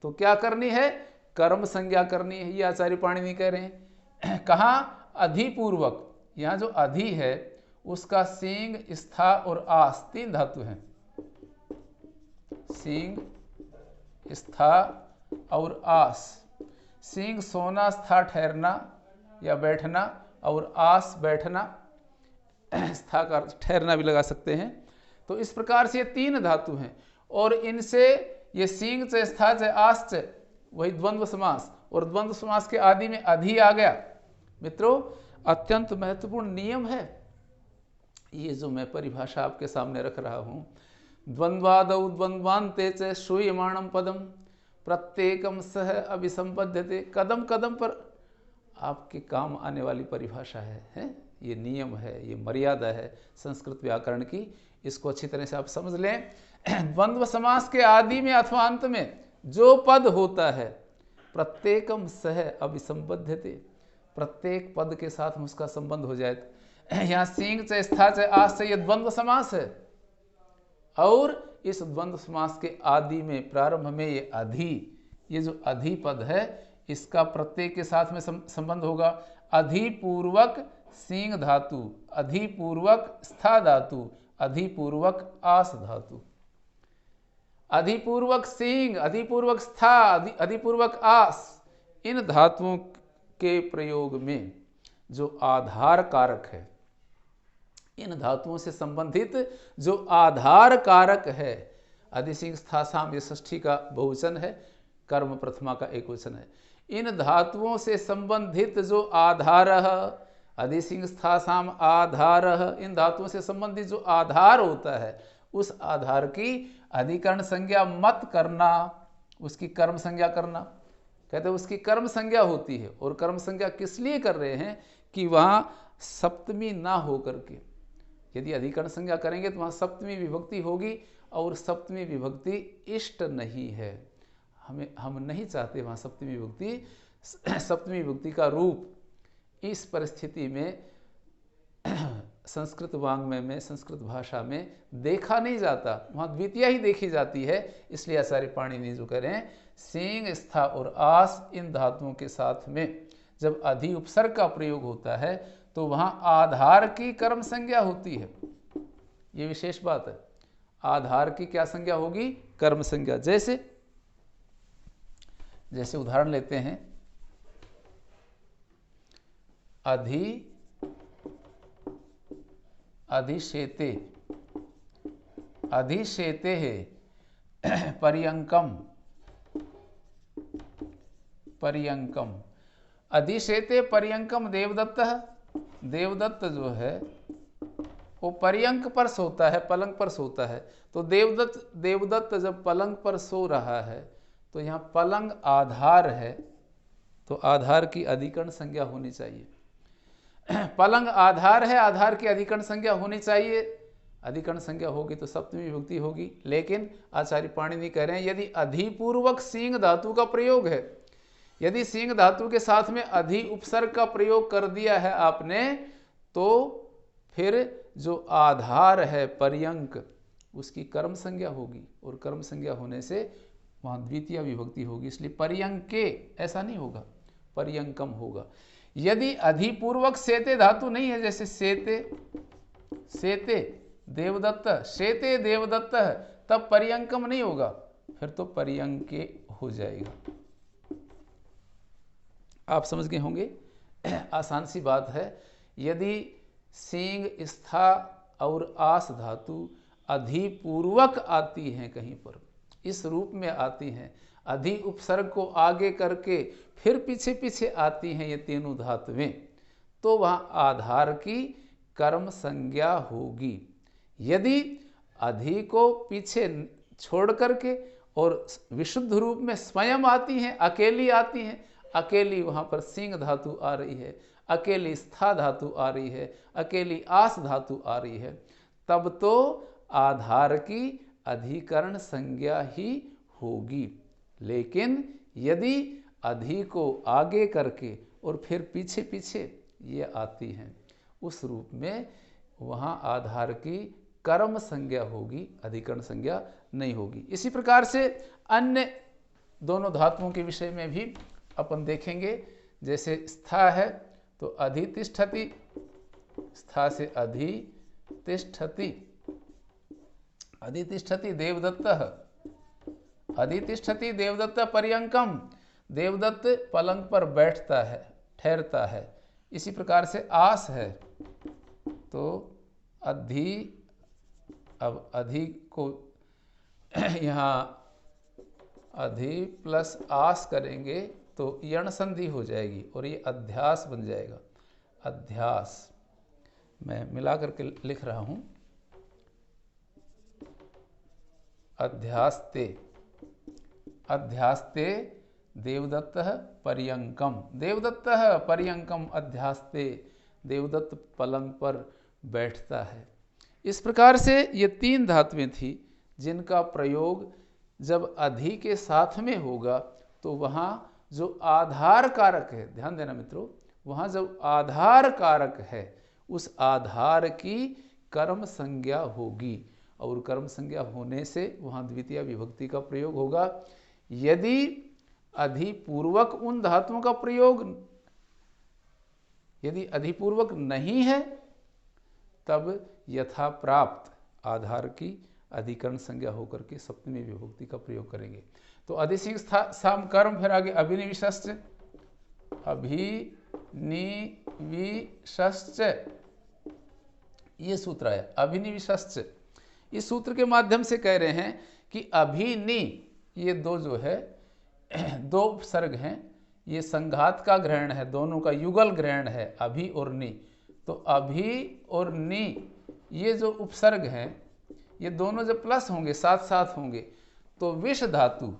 तो क्या करनी है, कर्म संज्ञा करनी है। ये आचार्य पाणिनि कह रहे हैं। कहाँ, अधिपूर्वक। यहाँ जो अधि है उसका सींग, स्था और आस 3 धातु हैं। सींग, स्था और आस। सींग सोना, स्था ठहरना या बैठना, और आस बैठना, स्था का ठहरना भी लगा सकते हैं। तो इस प्रकार से ये 3 धातु हैं, और इनसे ये सींग से, स्था से, आस से, वही द्वंद्व समास, और द्वंद्व समास के आदि में अधि आ गया। मित्रों, अत्यंत महत्वपूर्ण नियम है ये जो मैं परिभाषा आपके सामने रख रहा हूँ। द्वंद्वादौ द्वंद्वान्ते च श्रूयमाणम पदम प्रत्येकम सह अभिसंबध्यते। कदम कदम पर आपके काम आने वाली परिभाषा है? ये नियम है, ये मर्यादा है संस्कृत व्याकरण की। इसको अच्छी तरह से आप समझ लें। द्वंद्व समास के आदि में अथवा अंत में जो पद होता है, प्रत्येकम सह अभिसंबध्यते, प्रत्येक पद के साथ उसका संबंध हो जाए। यहाँ सींग च स्था च आस से, ये द्वंद्व समास है, और इस द्वंद्व समास के आदि में प्रारंभ में ये अधि, ये जो अधि पद है इसका प्रत्यय के साथ में संबंध होगा। अधिपूर्वक सींग धातु, अधिपूर्वक स्था धातु, अधिपूर्वक आस धातु। अधिपूर्वक सींग, अधिपूर्वक स्था, अधिपूर्वक आस, इन धातुओं के प्रयोग में जो आधार कारक है, इन धातुओं से संबंधित जो आधार कारक है, अधिसिंग स्था साम, ये षष्ठी का बहुवचन है, कर्म प्रथमा का एक वचन है। इन धातुओं से संबंधित जो आधार, अधिसिंग स्था साम आधार, इन धातुओं से संबंधित जो आधार होता है उस आधार की अधिकरण संज्ञा मत करना, उसकी कर्म संज्ञा करना। कहते हैं उसकी कर्म संज्ञा होती है, और कर्म संज्ञा किस लिए कर रहे हैं कि वहां सप्तमी ना हो करके, यदि अधिकरण संज्ञा करेंगे तो वहां सप्तमी विभक्ति होगी, और सप्तमी विभक्ति इष्ट नहीं है, हम नहीं चाहते वहां सप्तमी विभक्ति, सप्तमी विभक्ति का रूप इस परिस्थिति में संस्कृत वाङ्मय में, संस्कृत भाषा में देखा नहीं जाता, वहाँ द्वितीया ही देखी जाती है। इसलिए आचार्य पाणिनि जो कह रहे हैं सींग स्था और आस, इन धातुओं के साथ में जब अधि उपसर्ग का प्रयोग होता है तो वहाँ आधार की कर्म संज्ञा होती है। ये विशेष बात है, आधार की क्या संज्ञा होगी? कर्म संज्ञा। जैसे उदाहरण लेते हैं, अधिशेते, अधिशेते है पर्यंकम, पर्यंकम, अधिशेते पर्यंकम देवदत्त। देवदत्त जो है वो पर्यंक पर सोता है, पलंग पर सोता है। तो देवदत्त जब पलंग पर सो रहा है तो यहाँ पलंग आधार है, तो आधार की अधिकरण संज्ञा होनी चाहिए। पलंग आधार है, आधार की अधिकरण संज्ञा होनी चाहिए। अधिकरण संज्ञा होगी तो सप्तमी विभक्ति होगी। लेकिन आचार्य पाणिनि कह रहे हैं यदि अधिपूर्वक सींग धातु का प्रयोग है, यदि सींग धातु के साथ में अधि उपसर्ग का प्रयोग कर दिया है आपने, तो फिर जो आधार है पर्यंक, उसकी कर्म संज्ञा होगी, और कर्म संज्ञा होने से वहाँ द्वितीय विभक्ति होगी। इसलिए पर्यंके ऐसा नहीं होगा, पर्यंकम होगा। यदि अधिपूर्वक सेते धातु नहीं है, जैसे सेते, सेते देवदत्त, सेते देवदत्त है, तब पर्यंकम नहीं होगा, फिर तो पर्यंके हो जाएगा। आप समझ गए होंगे, आसान सी बात है। यदि सींग स्था और आस धातु अधिपूर्वक आती हैं, कहीं पर इस रूप में आती हैं, अधि उपसर्ग को आगे करके फिर पीछे पीछे आती हैं ये तीनों धातुएं, तो वहाँ आधार की कर्म संज्ञा होगी। यदि अधि को पीछे छोड़ करके और विशुद्ध रूप में स्वयं आती हैं, अकेली आती हैं, अकेली वहाँ पर सींग धातु आ रही है, अकेली स्था धातु आ रही है, अकेली आस धातु आ रही है, तब तो आधार की अधिकरण संज्ञा ही होगी। लेकिन यदि अधि को आगे करके और फिर पीछे पीछे ये आती हैं, उस रूप में वहाँ आधार की कर्म संज्ञा होगी, अधिकरण संज्ञा नहीं होगी। इसी प्रकार से अन्य दोनों धातुओं के विषय में भी अपन देखेंगे। जैसे स्था है तो अधितिष्ठति, स्था से अधितिष्ठति, अधितिष्ठति देवदत्त, अधितिष्ठति देवदत्त पर्यंकम, देवदत्त पलंग पर बैठता है, ठहरता है। इसी प्रकार से आस है तो अधि, अब अधि को यहाँ अधि प्लस आस करेंगे तो यण संधि हो जाएगी और ये अध्यास बन जाएगा। अध्यास मैं मिला करके लिख रहा हूँ, अध्यास्ते, अध्यास्ते देवदत्त पर्यंकम, देवदत्त पर्यंकम अध्यास्ते, देवदत्त पलंग पर बैठता है। इस प्रकार से ये तीन धातुएं थी जिनका प्रयोग जब अधि के साथ में होगा तो वहाँ जो आधार कारक है, ध्यान देना मित्रों, वहाँ जो आधार कारक है उस आधार की कर्म संज्ञा होगी, और कर्म संज्ञा होने से वहाँ द्वितीय विभक्ति का प्रयोग होगा। यदि अधिपूर्वक उन धातुओं का प्रयोग यदि अधिपूर्वक नहीं है, तब यथा प्राप्त आधार की अधिकरण संज्ञा होकर के सप्तमी विभक्ति का प्रयोग करेंगे। तो अधिसिंह साम कर्म, फिर आगे अभिनिविष्च, अभिनिविष्च, ये सूत्र है अभिनिविष्च। इस सूत्र के माध्यम से कह रहे हैं कि अभिनि, ये दो जो है दो उपसर्ग हैं, ये संघात का ग्रहण है, दोनों का युगल ग्रहण है, अभि और नि। तो अभि और नि ये जो उपसर्ग हैं, ये दोनों जब प्लस होंगे, साथ साथ होंगे, तो विष धातु,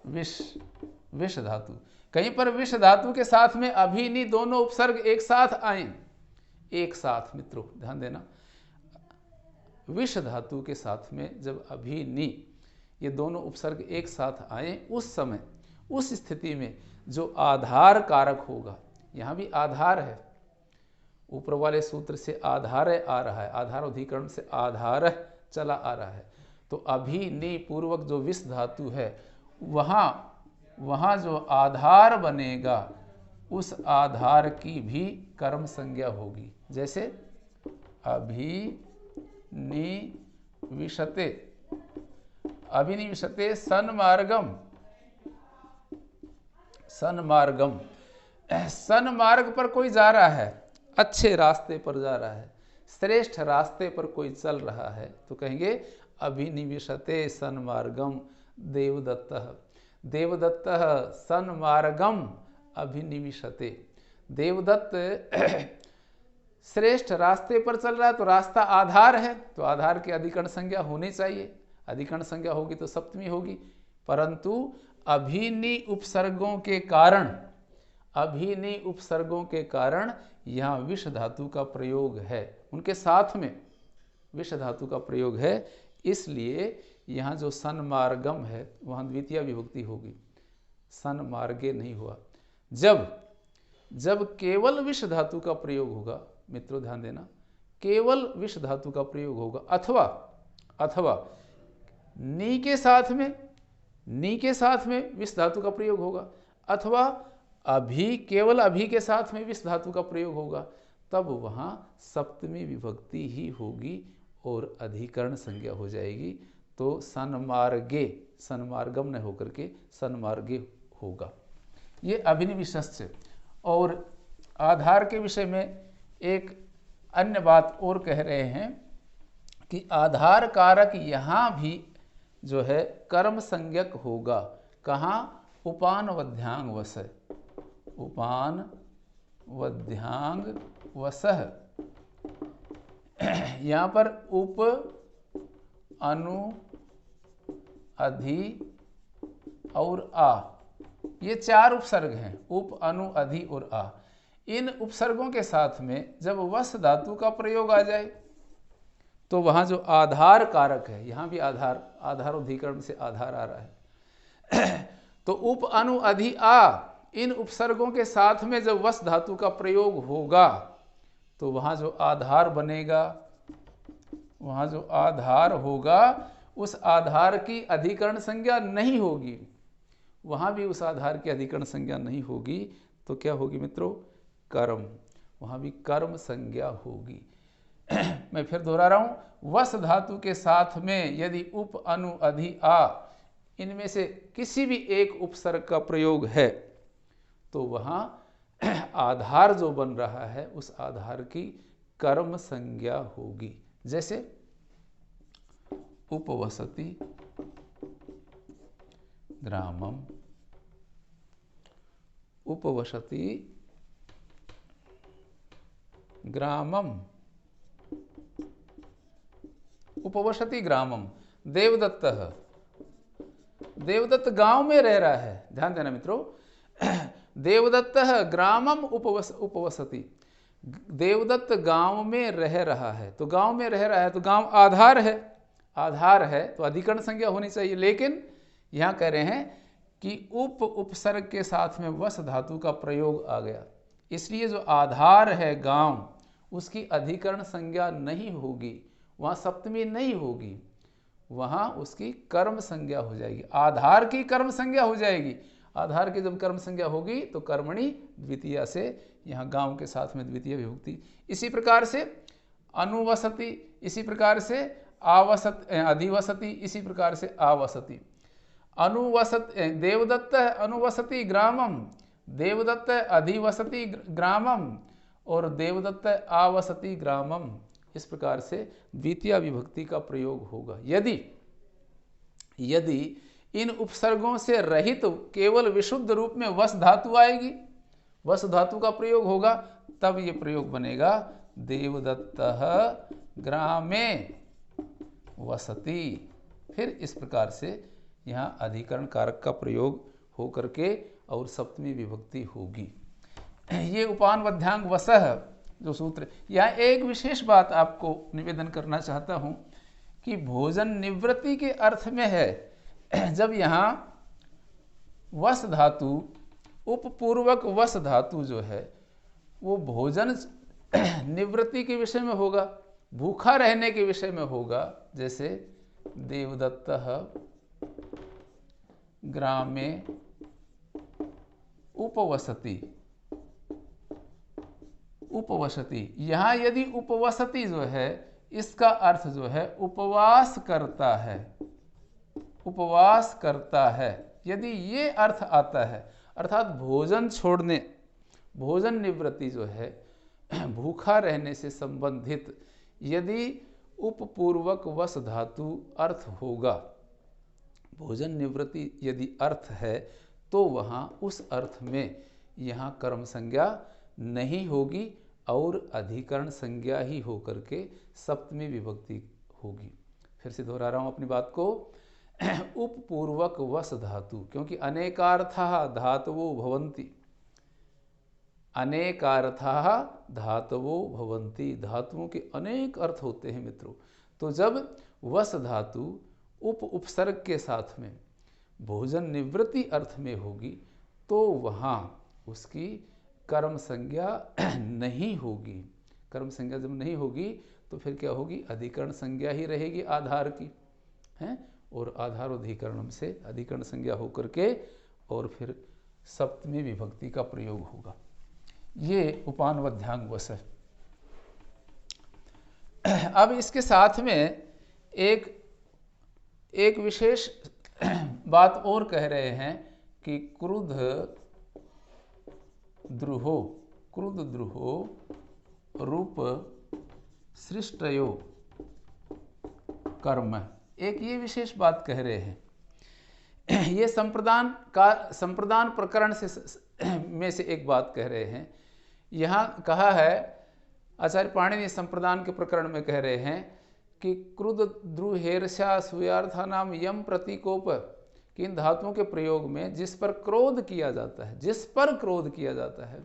विष धातु, कहीं पर विष धातु के साथ में अभि नि दोनों उपसर्ग एक साथ आए, एक साथ, मित्रों ध्यान देना, विष धातु के साथ में जब अभि नि ये दोनों उपसर्ग एक साथ आए, उस समय, उस स्थिति में जो आधार कारक होगा, यहाँ भी आधार है, ऊपर वाले सूत्र से आधार आ रहा है, आधार अधिकरण से आधार चला आ रहा है, तो अभि नि पूर्वक जो विष धातु है, वहाँ जो आधार बनेगा, उस आधार की भी कर्म संज्ञा होगी। जैसे अभिनिविशते, अभिनिविशते सन्मार्गम, सन्मार्गम, सन्मार्ग पर कोई जा रहा है, अच्छे रास्ते पर जा रहा है, श्रेष्ठ रास्ते पर कोई चल रहा है, तो कहेंगे अभिनिविशते सन्मार्गम देवदत्तः, देवदत्तः सन्मार्गम अभिनिविशते। देवदत्त श्रेष्ठ रास्ते पर चल रहा है, तो रास्ता आधार है, तो आधार की अधिकरण संज्ञा होनी चाहिए, अधिकरण संज्ञा होगी तो सप्तमी होगी। परंतु अभिनि उपसर्गों के कारण, अभिनि उपसर्गों के कारण यहाँ विष धातु का प्रयोग है, उनके साथ में विष धातु का प्रयोग है, इसलिए यहाँ जो सन्मार्गम है वहाँ द्वितीय विभक्ति होगी, सन्मार्गे नहीं हुआ। जब केवल विष धातु का प्रयोग होगा, मित्रों ध्यान देना, केवल विष धातु का प्रयोग होगा, अथवा नी के साथ में विष धातु का प्रयोग होगा, अथवा अभी, केवल अभी के साथ में विष धातु का प्रयोग होगा, तब वहाँ सप्तमी विभक्ति ही होगी और अधिकरण संज्ञा हो जाएगी। तो सन्मार्गे, सन्मार्गम न होकर के सन्मार्गे होगा। ये अभिनिविशस्य। और आधार के विषय में एक अन्य बात और कह रहे हैं कि आधार कारक यहाँ भी जो है कर्म संज्ञक होगा। कहाँ? उपान वध्यांग वस, उपान वध्यांग वसह। यहाँ पर उप, अनु, अधि और आ, ये चार उपसर्ग हैं, उप, अनु, अधि और आ। इन उपसर्गों के साथ में जब वस धातु का प्रयोग आ जाए तो वहाँ जो आधार कारक है, यहाँ भी आधार अधिकरण से आधार आ रहा है तो उप, अनु, अधि, आ, इन उपसर्गों के साथ में जब वस धातु का प्रयोग होगा तो वहाँ जो आधार बनेगा, वहाँ जो आधार होगा, उस आधार की अधिकरण संज्ञा नहीं होगी, वहाँ भी उस आधार की अधिकरण संज्ञा नहीं होगी। तो क्या होगी मित्रों? कर्म, वहाँ भी कर्म संज्ञा होगी। मैं फिर दोहरा रहा हूँ, वस धातु के साथ में यदि उप, अनु, अधि, आ, इनमें से किसी भी एक उपसर्ग का प्रयोग है तो वहाँ आधार जो बन रहा है उस आधार की कर्म संज्ञा होगी। जैसे उपवसति ग्रामम, उपवसति ग्रामम, उपवसति ग्रामम। देवदत्तः, देवदत्त गांव में रह रहा है, ध्यान देना मित्रों। देवदत्तः ग्रामम उपवसति, देवदत्त गांव में रह रहा है। तो गांव में रह रहा है तो गांव आधार है, आधार है तो अधिकरण संज्ञा होनी चाहिए। लेकिन यहाँ कह रहे हैं कि उपसर्ग के साथ में वस धातु का प्रयोग आ गया, इसलिए जो आधार है गांव, उसकी अधिकरण संज्ञा नहीं होगी, वहाँ सप्तमी नहीं होगी, वहाँ उसकी कर्म संज्ञा हो जाएगी, आधार की कर्म संज्ञा हो जाएगी। आधार की जब कर्म संज्ञा होगी तो कर्मणि द्वितीया से यहाँ गांव के साथ में द्वितीय विभक्ति। इसी प्रकार से अनुवसति, इसी प्रकार से आवसत अधिवसति, इसी प्रकार से आवसति। अनुवसत देवदत्त अनुवसति ग्रामम, देवदत्त अधिवसति ग्रामम और देवदत्त आवसति ग्रामम। इस प्रकार से द्वितीय विभक्ति का प्रयोग होगा। यदि इन उपसर्गों से रहित केवल विशुद्ध रूप में वस धातु आएगी, वस धातु का प्रयोग होगा, तब ये प्रयोग बनेगा देवदत्तः ग्रामे वसति। फिर इस प्रकार से यहाँ अधिकरण कारक का प्रयोग हो करके और सप्तमी विभक्ति होगी। ये उपानवध्यांग वसः जो सूत्र। यहाँ एक विशेष बात आपको निवेदन करना चाहता हूँ कि भोजन निवृत्ति के अर्थ में है। जब यहाँ वस धातु उपपूर्वक वस धातु जो है वो भोजन निवृत्ति के विषय में होगा, भूखा रहने के विषय में होगा। जैसे देवदत्तः ग्रामे उपवसति, उपवसति। यहाँ यदि उपवसति जो है इसका अर्थ जो है उपवास करता है, उपवास करता है। यदि ये अर्थ आता है अर्थात भोजन छोड़ने, भोजन निवृत्ति जो है भूखा रहने से संबंधित यदि उपपूर्वक वस धातु अर्थ होगा, भोजन निवृत्ति यदि अर्थ है तो वहाँ उस अर्थ में यहाँ कर्म संज्ञा नहीं होगी और अधिकरण संज्ञा ही होकर के सप्तमी विभक्ति होगी। फिर से दोहरा रहा हूँ अपनी बात को। उपपूर्वक वस धातु, क्योंकि अनेकार्थः धातवो भवन्ति, अनेकार्थः धातवो भवन्ति, धातुओं के अनेक अर्थ होते हैं मित्रों। तो जब वस धातु उपसर्ग के साथ में भोजन निवृत्ति अर्थ में होगी तो वहाँ उसकी कर्म संज्ञा नहीं होगी। कर्म संज्ञा जब नहीं होगी तो फिर क्या होगी, अधिकरण संज्ञा ही रहेगी आधार की, हैं, और आधार अधिकरणम से अधिकरण संज्ञा होकर के और फिर सप्तमी विभक्ति का प्रयोग होगा। ये उपानवध्यांग वस है। अब इसके साथ में एक विशेष बात और कह रहे हैं कि क्रुद्ध द्रुहो, क्रुद्ध द्रुहो रूप सृष्टयो कर्म, एक ये विशेष बात कह रहे हैं। ये संप्रदान प्रकरण से में से एक बात कह रहे हैं। यहाँ कहा है आचार्य पाणिनि संप्रदान के प्रकरण में कह रहे हैं कि क्रुद्ध द्रुहेर्षा सुयार्थानाम यम प्रतीकोप, कि इन धातुओं के प्रयोग में जिस पर क्रोध किया जाता है, जिस पर क्रोध किया जाता है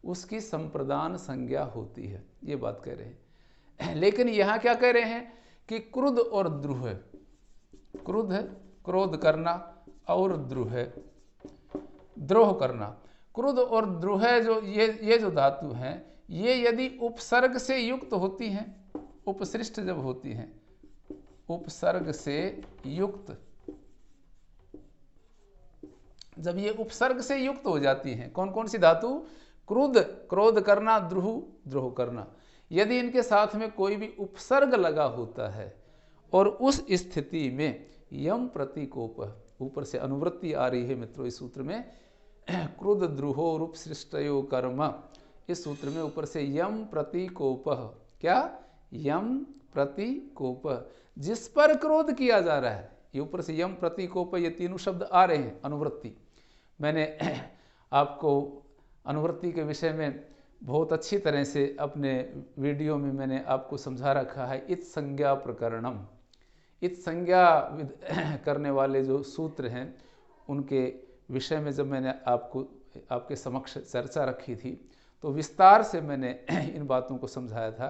उसकी संप्रदान संज्ञा होती है, ये बात कह रहे हैं। लेकिन यहाँ क्या कह रहे हैं कि क्रुद्ध और द्रुह, क्रुद्ध क्रोध करना और द्रुह द्रोह करना, क्रुद्ध और द्रुह जो ये जो धातु हैं ये यदि उपसर्ग से युक्त होती हैं, उपसृष्ट जब होती हैं, उपसर्ग से युक्त, जब ये उपसर्ग से युक्त हो जाती हैं, कौन कौन सी धातु, क्रुद्ध क्रोध करना, द्रुह द्रोह करना, यदि इनके साथ में कोई भी उपसर्ग लगा होता है और उस स्थिति में यम प्रतीकोप, ऊपर से अनुवृत्ति आ रही है मित्रों इस सूत्र में, क्रुद्ध द्रुहो रूप सृष्टयो कर्म, इस सूत्र में ऊपर से यम प्रतीकोप, क्या, यम प्रतीकोप, जिस पर क्रोध किया जा रहा है, ये ऊपर से यम प्रतीकोप, ये तीनों शब्द आ रहे हैं अनुवृत्ति। मैंने आपको अनुवृत्ति के विषय में बहुत अच्छी तरह से अपने वीडियो में मैंने आपको समझा रखा है। इत संज्ञा प्रकरणम, इत संज्ञा करने वाले जो सूत्र हैं उनके विषय में जब मैंने आपके समक्ष चर्चा रखी थी तो विस्तार से मैंने इन बातों को समझाया था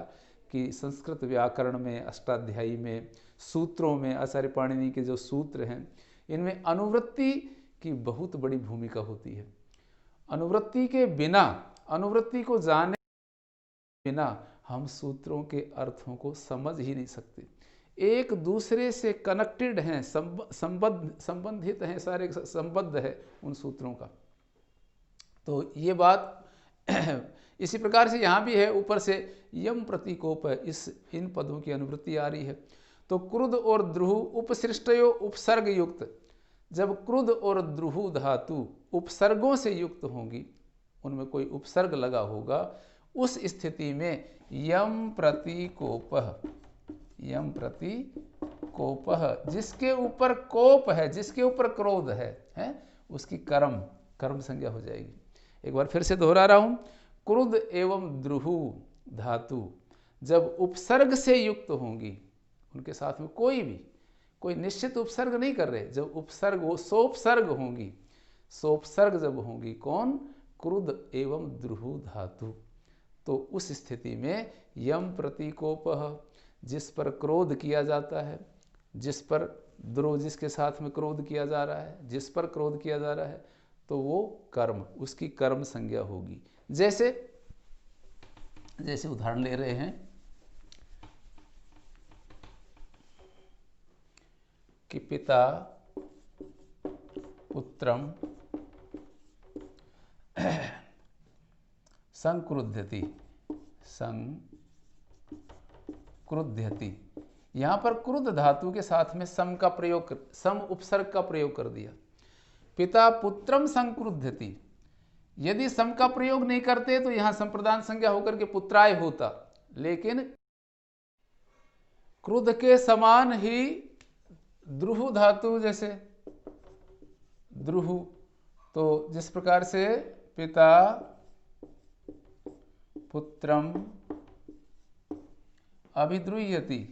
कि संस्कृत व्याकरण में, अष्टाध्यायी में, सूत्रों में, आचार्य पाणिनि के जो सूत्र हैं इनमें अनुवृत्ति की बहुत बड़ी भूमिका होती है। अनुवृत्ति के बिना, अनुवृत्ति को जाने बिना हम सूत्रों के अर्थों को समझ ही नहीं सकते। एक दूसरे से कनेक्टेड हैं, संबंधित हैं, सारे संबद्ध है उन सूत्रों का। तो ये बात इसी प्रकार से यहाँ भी है, ऊपर से यम प्रतीकोप है, इन पदों की अनुवृत्ति आ रही है। तो क्रुद्ध और द्रुह उपसृष्टयो उपसर्ग युक्त, जब क्रुद्ध और द्रुह धातु उपसर्गों से युक्त होंगी, उनमें कोई उपसर्ग लगा होगा, उस स्थिति में यम प्रतीकोपः, यम प्रतीकोपः, जिसके ऊपर कोप है, जिसके ऊपर क्रोध है उसकी कर्म संज्ञा हो जाएगी। एक बार फिर से दोहरा रहा हूं, क्रुद्ध एवं द्रुह धातु जब उपसर्ग से युक्त होंगी, उनके साथ में कोई निश्चित उपसर्ग नहीं कर रहे, जब उपसर्ग वो सोपसर्ग होंगी, सोपसर्ग जब होंगी, कौन? क्रुद्ध एवं द्रुह धातु, तो उस स्थिति में यम प्रतीकोपः, जिस पर क्रोध किया जाता है, जिस पर द्रोह, जिसके साथ में क्रोध किया जा रहा है, जिस पर क्रोध किया जा रहा है, तो वो कर्म, उसकी कर्म संज्ञा होगी। जैसे उदाहरण ले रहे हैं कि पिता पुत्रम संक्रुध्यति, यहां पर क्रुद्ध धातु के साथ में सम उपसर्ग का प्रयोग कर दिया। पिता पुत्रम संक्रुध्यति, यदि सम का प्रयोग नहीं करते तो यहां संप्रदान संज्ञा होकर के पुत्राय होता, लेकिन क्रुद्ध के समान ही द्रुह धातु, जैसे द्रुह, तो जिस प्रकार से पिता पुत्रम अभिद्रुह्यति,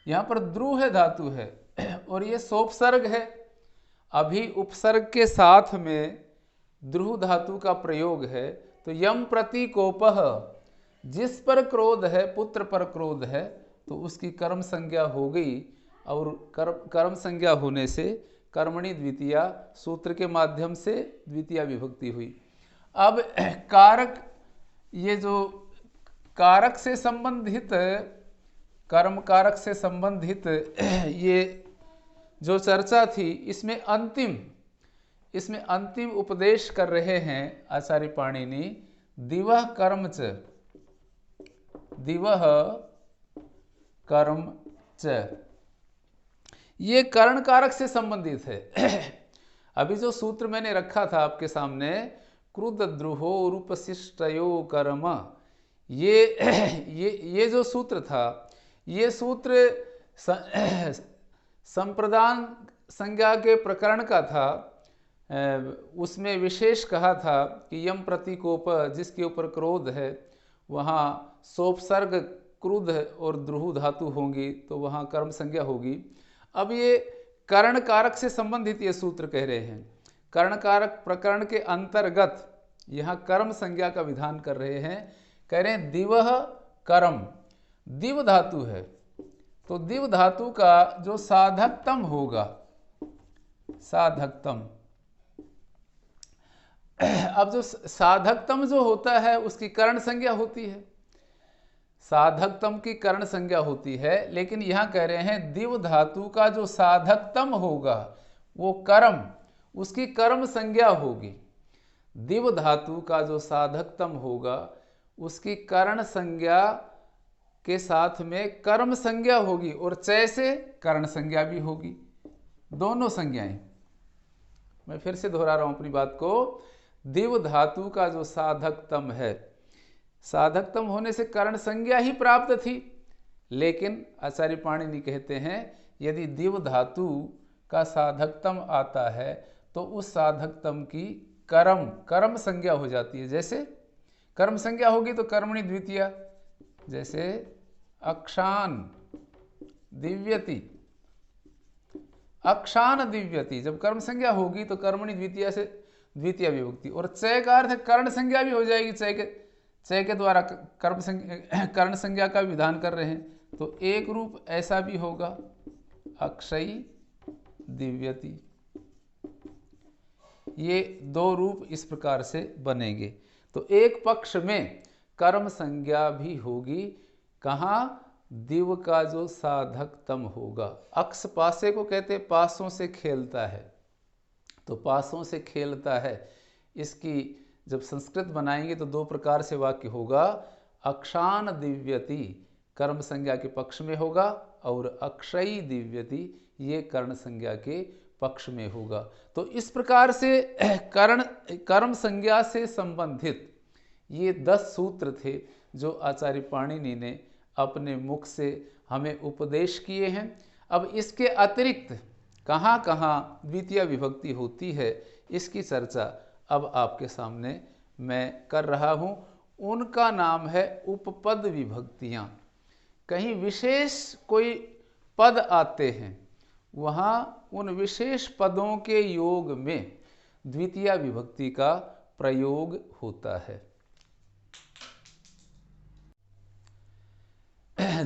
यहां पर द्रुह धातु है और ये सोपसर्ग है। अभी उपसर्ग के साथ में द्रुह धातु का प्रयोग है, तो यम प्रतीकोपः, जिस पर क्रोध है, पुत्र पर क्रोध है, तो उसकी कर्म संज्ञा हो गई, और कर्म संज्ञा होने से कर्मणि द्वितीया, सूत्र के माध्यम से द्वितीया विभक्ति हुई। अब कारक, ये जो कारक से संबंधित, कर्म कारक से संबंधित ये जो चर्चा थी, इसमें अंतिम उपदेश कर रहे हैं आचार्य पाणिनि, दिवः कर्म च, ये कर्ण कारक से संबंधित है। अभी जो सूत्र मैंने रखा था आपके सामने, क्रुद्ध द्रुहो रूपशिष्टयो कर्म, ये जो सूत्र था, ये सूत्र संप्रदान संज्ञा के प्रकरण का था। उसमें विशेष कहा था कि यम प्रतीकोप, जिसके ऊपर क्रोध है, वहाँ सोपसर्ग क्रुद्ध और द्रुह धातु होंगी, तो वहाँ कर्म संज्ञा होगी। अब ये कर्ण कारक से संबंधित ये सूत्र कह रहे हैं। कर्ण कारक प्रकरण के अंतर्गत यहाँ कर्म संज्ञा का विधान कर रहे हैं। कह रहे हैं दिवः कर्म, दिव धातु है, तो दिव धातु का जो साधकतम होगा, साधकतम, अब जो साधकतम जो होता है उसकी कर्ण संज्ञा होती है, साधकतम की कर्ण संज्ञा होती है। लेकिन यहां कह रहे हैं दिव धातु का जो साधकतम होगा वो कर्म, उसकी कर्म संज्ञा होगी। दिव धातु का जो साधकतम होगा उसकी कर्ण संज्ञा के साथ में कर्म संज्ञा होगी, और चय से कर्ण संज्ञा भी होगी, दोनों संज्ञाएं। मैं फिर से दोहरा रहा हूं अपनी बात को। दिव धातु का जो साधकतम है, साधकतम होने से कर्ण संज्ञा ही प्राप्त थी, लेकिन आचार्य पाणिनि कहते हैं यदि दिव धातु का साधकतम आता है तो उस साधकतम की कर्म संज्ञा हो जाती है। जैसे कर्म संज्ञा होगी तो कर्मणि द्वितीया, जैसे अक्षान दिव्यति, अक्षान दिव्यति, जब कर्म संज्ञा होगी तो कर्मणि द्वितीया से द्वितीय विभक्ति, और चय का अर्थ कर्ण संज्ञा भी हो जाएगी। चय के द्वारा कर्ण संज्ञा का विधान कर रहे हैं, तो एक रूप ऐसा भी होगा, अक्षयी दिव्यति। ये दो रूप इस प्रकार से बनेंगे। तो एक पक्ष में कर्म संज्ञा भी होगी, कहाँ? दिव का जो साधक तम होगा। अक्ष पासे को कहते पासों से खेलता है, तो पासों से खेलता है, इसकी जब संस्कृत बनाएंगे तो दो प्रकार से वाक्य होगा। अक्षान दिव्यति कर्म संज्ञा के पक्ष में होगा, और अक्षयी दिव्यति ये कर्ण संज्ञा के पक्ष में होगा। तो इस प्रकार से कर्म संज्ञा से संबंधित ये 10 सूत्र थे जो आचार्य पाणिनि ने अपने मुख से हमें उपदेश किए हैं। अब इसके अतिरिक्त कहाँ कहाँ द्वितीय विभक्ति होती है, इसकी चर्चा अब आपके सामने मैं कर रहा हूँ। उनका नाम है उपपद विभक्तियाँ। कहीं विशेष कोई पद आते हैं, वहाँ उन विशेष पदों के योग में द्वितीय विभक्ति का प्रयोग होता है।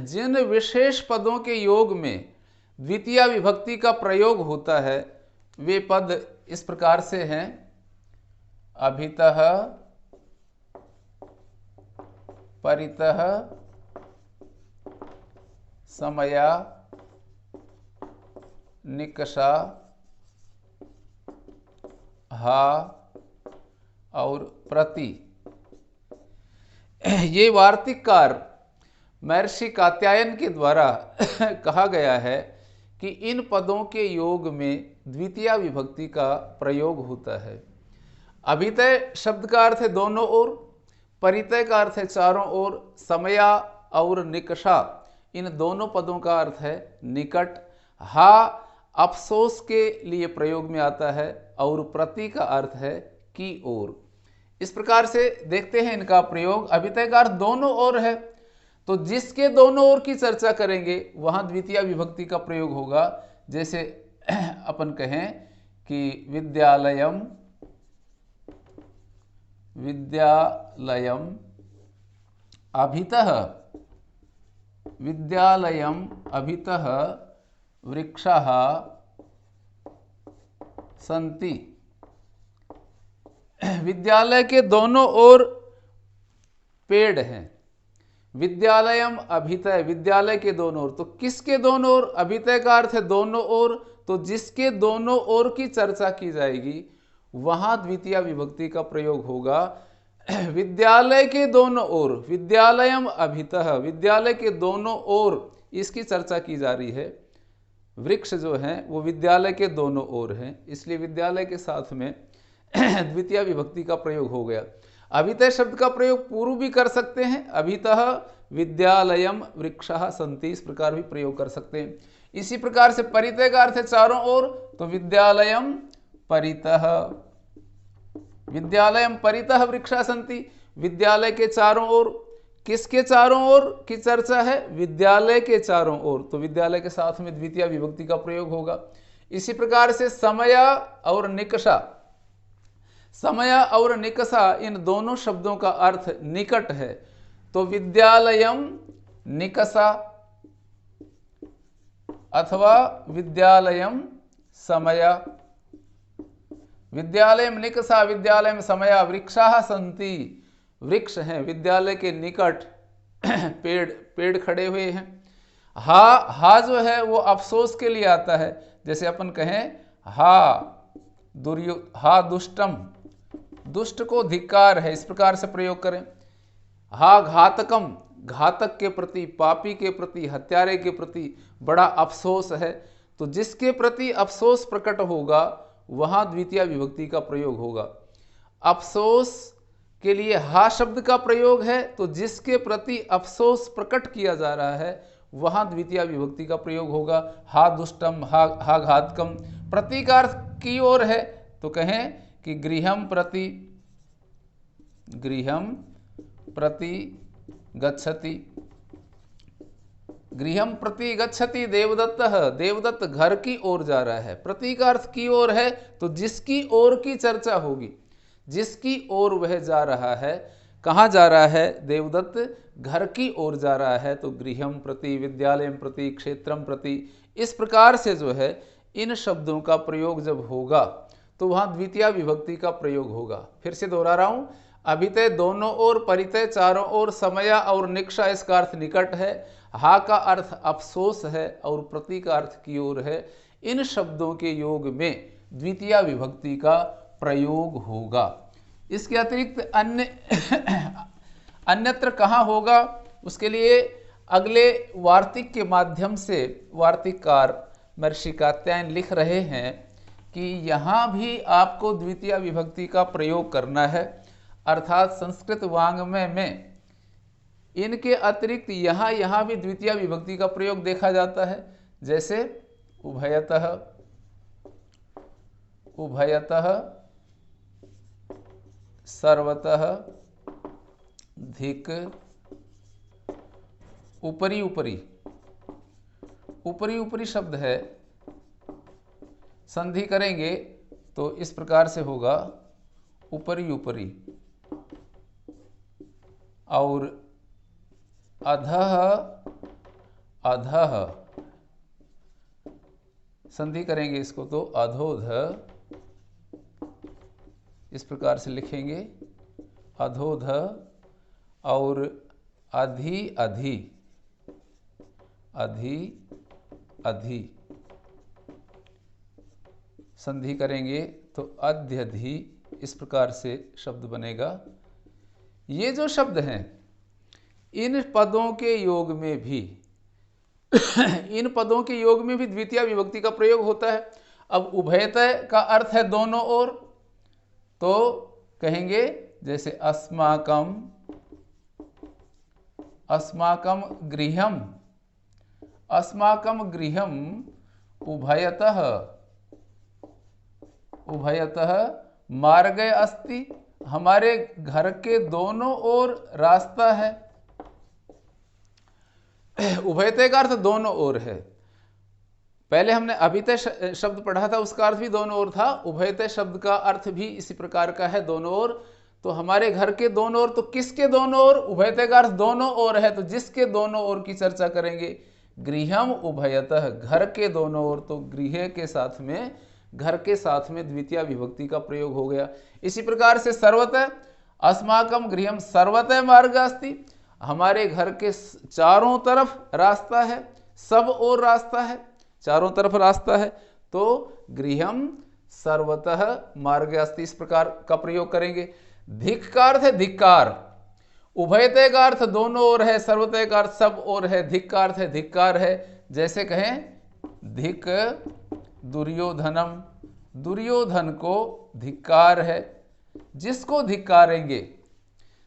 जिन विशेष पदों के योग में द्वितीय विभक्ति का प्रयोग होता है, वे पद इस प्रकार से हैं। अभितः, परितः, समया, निकषा, हा और प्रति। ये वार्तिककार महर्षि कात्यायन के द्वारा कहा गया है कि इन पदों के योग में द्वितीय विभक्ति का प्रयोग होता है। अभितय शब्द का अर्थ है दोनों ओर, परितय का अर्थ है चारों ओर, समया और निकषा इन दोनों पदों का अर्थ है निकट, हा अफसोस के लिए प्रयोग में आता है, और प्रति का अर्थ है की ओर। इस प्रकार से देखते हैं इनका प्रयोग। अभितय का अर्थ दोनों ओर है, तो जिसके दोनों ओर की चर्चा करेंगे वहां द्वितीय विभक्ति का प्रयोग होगा। जैसे अपन कहें कि विद्यालयम, विद्यालयम अभितः, विद्यालयम अभितः वृक्षाः सन्ति। विद्यालय के दोनों ओर पेड़ हैं। विद्यालयम अभितय, विद्यालय के दोनों ओर, तो किसके दोनों ओर? अभितय का अर्थ है दोनों ओर, तो जिसके दोनों ओर की चर्चा की जाएगी वहां द्वितीय विभक्ति का प्रयोग होगा। विद्यालय के दोनों ओर, विद्यालयम अभितः, विद्यालय के दोनों ओर इसकी चर्चा की जा रही है। वृक्ष जो हैं वो विद्यालय के दोनों ओर हैं, इसलिए विद्यालय के साथ में द्वितीय विभक्ति का प्रयोग हो गया। अभितय शब्द का प्रयोग पूर्व भी कर सकते हैं, अभितः विद्यालयम वृक्षाः सन्ति, इस प्रकार भी प्रयोग कर सकते हैं। इसी प्रकार से परितय का अर्थ है चारों ओर, तो विद्यालयम परितः, विद्यालयम परितः वृक्षाः सन्ति, विद्यालय के चारों ओर। किसके चारों ओर की चर्चा है? विद्यालय के चारों ओर, तो विद्यालय के साथ में द्वितीय विभक्ति का प्रयोग होगा। इसी प्रकार से समया और निकषा, समया और निकषा इन दोनों शब्दों का अर्थ निकट है, तो विद्यालयम निकषा अथवा विद्यालयम समया। विद्यालयम निकषा, विद्यालयम समया वृक्षाः सन्ति, वृक्ष हैं विद्यालय के निकट, पेड़ खड़े हुए हैं। हा जो है वो अफसोस के लिए आता है। जैसे अपन कहें हा दुष्टम, दुष्ट को धिक्कार है, इस प्रकार से प्रयोग करें। हा घातकम, घातक के प्रति, पापी के प्रति, हत्यारे के प्रति बड़ा अफसोस है, तो जिसके प्रति अफसोस प्रकट होगा वहां द्वितीय विभक्ति का प्रयोग होगा। अफसोस के लिए हा शब्द का प्रयोग है, तो जिसके प्रति अफसोस प्रकट किया जा रहा है वहां द्वितीय विभक्ति का प्रयोग होगा। हा दुष्टम, हा घातकम। प्रतीकार्थ की ओर है तो कहें कि गृहम प्रति, गृहम प्रति गच्छति, गृहम प्रति गच्छति देवदत्तः, देवदत्त घर की ओर जा रहा है। प्रतीकार्थ की ओर है तो जिसकी ओर की चर्चा होगी, जिसकी ओर वह जा रहा है, कहाँ जा रहा है? देवदत्त घर की ओर जा रहा है, तो गृहम प्रति, विद्यालयम प्रति, क्षेत्रम प्रति, इस प्रकार से जो है इन शब्दों का प्रयोग जब होगा तो वहाँ द्वितीया विभक्ति का प्रयोग होगा। फिर से दोहरा रहा हूँ, अभितय दोनों ओर, परितय चारों ओर, समया और निक्षा इसका अर्थ निकट है, हा का अर्थ अफसोस है और प्रति का अर्थ की ओर है। इन शब्दों के योग में द्वितीया विभक्ति का प्रयोग होगा। इसके अतिरिक्त अन्यत्र कहाँ होगा, उसके लिए अगले वार्तिक के माध्यम से वार्तिककार महर्षि कात्यायन लिख रहे हैं कि यहाँ भी आपको द्वितीया विभक्ति का प्रयोग करना है, अर्थात संस्कृत वाङ्मय में इनके अतिरिक्त यहाँ भी द्वितीया विभक्ति का प्रयोग देखा जाता है। जैसे उभयतः, उभयतः, सर्वतः, धिक, ऊपरी ऊपरी, ऊपरी ऊपरी शब्द है, संधि करेंगे तो इस प्रकार से होगा ऊपरी ऊपरी, और अधः अधः, संधि करेंगे इसको तो अधोध, इस प्रकार से लिखेंगे अधोध, और अधि अधि, अधि अधि, संधि करेंगे तो अध्यधि, इस प्रकार से शब्द बनेगा। ये जो शब्द हैं इन पदों के योग में भी इन पदों के योग में भी द्वितीया विभक्ति का प्रयोग होता है। अब उभयतय का अर्थ है दोनों ओर, तो कहेंगे जैसे अस्माकम, अस्माकम गृहम, अस्माकम गृहम उभयतः, उभयतः मार्गे अस्ति, हमारे घर के दोनों ओर रास्ता है। उभयतय का अर्थ दोनों ओर है। पहले हमने अभितय शब्द पढ़ा था, उसका अर्थ भी दोनों ओर था। उभयतय शब्द का अर्थ भी इसी प्रकार का है, दोनों ओर। तो हमारे घर के दोनों ओर, तो किसके दोनों ओर? उभयतय का अर्थ दोनों ओर है, तो जिसके दोनों ओर की चर्चा करेंगे। गृहम उभयतः, घर के दोनों ओर, तो गृह के साथ में, घर के साथ में द्वितीया विभक्ति का प्रयोग हो गया। इसी प्रकार से सर्वतः, अस्माकम गृहम सर्वतः मार्ग अस्ति, हमारे घर के चारों तरफ रास्ता है, सब ओर रास्ता है, चारों तरफ रास्ता है, तो गृहम सर्वतः मार्ग अस्ति, इस प्रकार का प्रयोग करेंगे। धिक का अर्थ है धिक्कार, उभयतय का अर्थ दोनों ओर है, सर्वतय का अर्थ सब ओर है, धिक का अर्थ है धिक्कार है। जैसे कहें धिक दुर्योधनम, दुर्योधन को धिक्कार है, जिसको धिक्कारेंगे,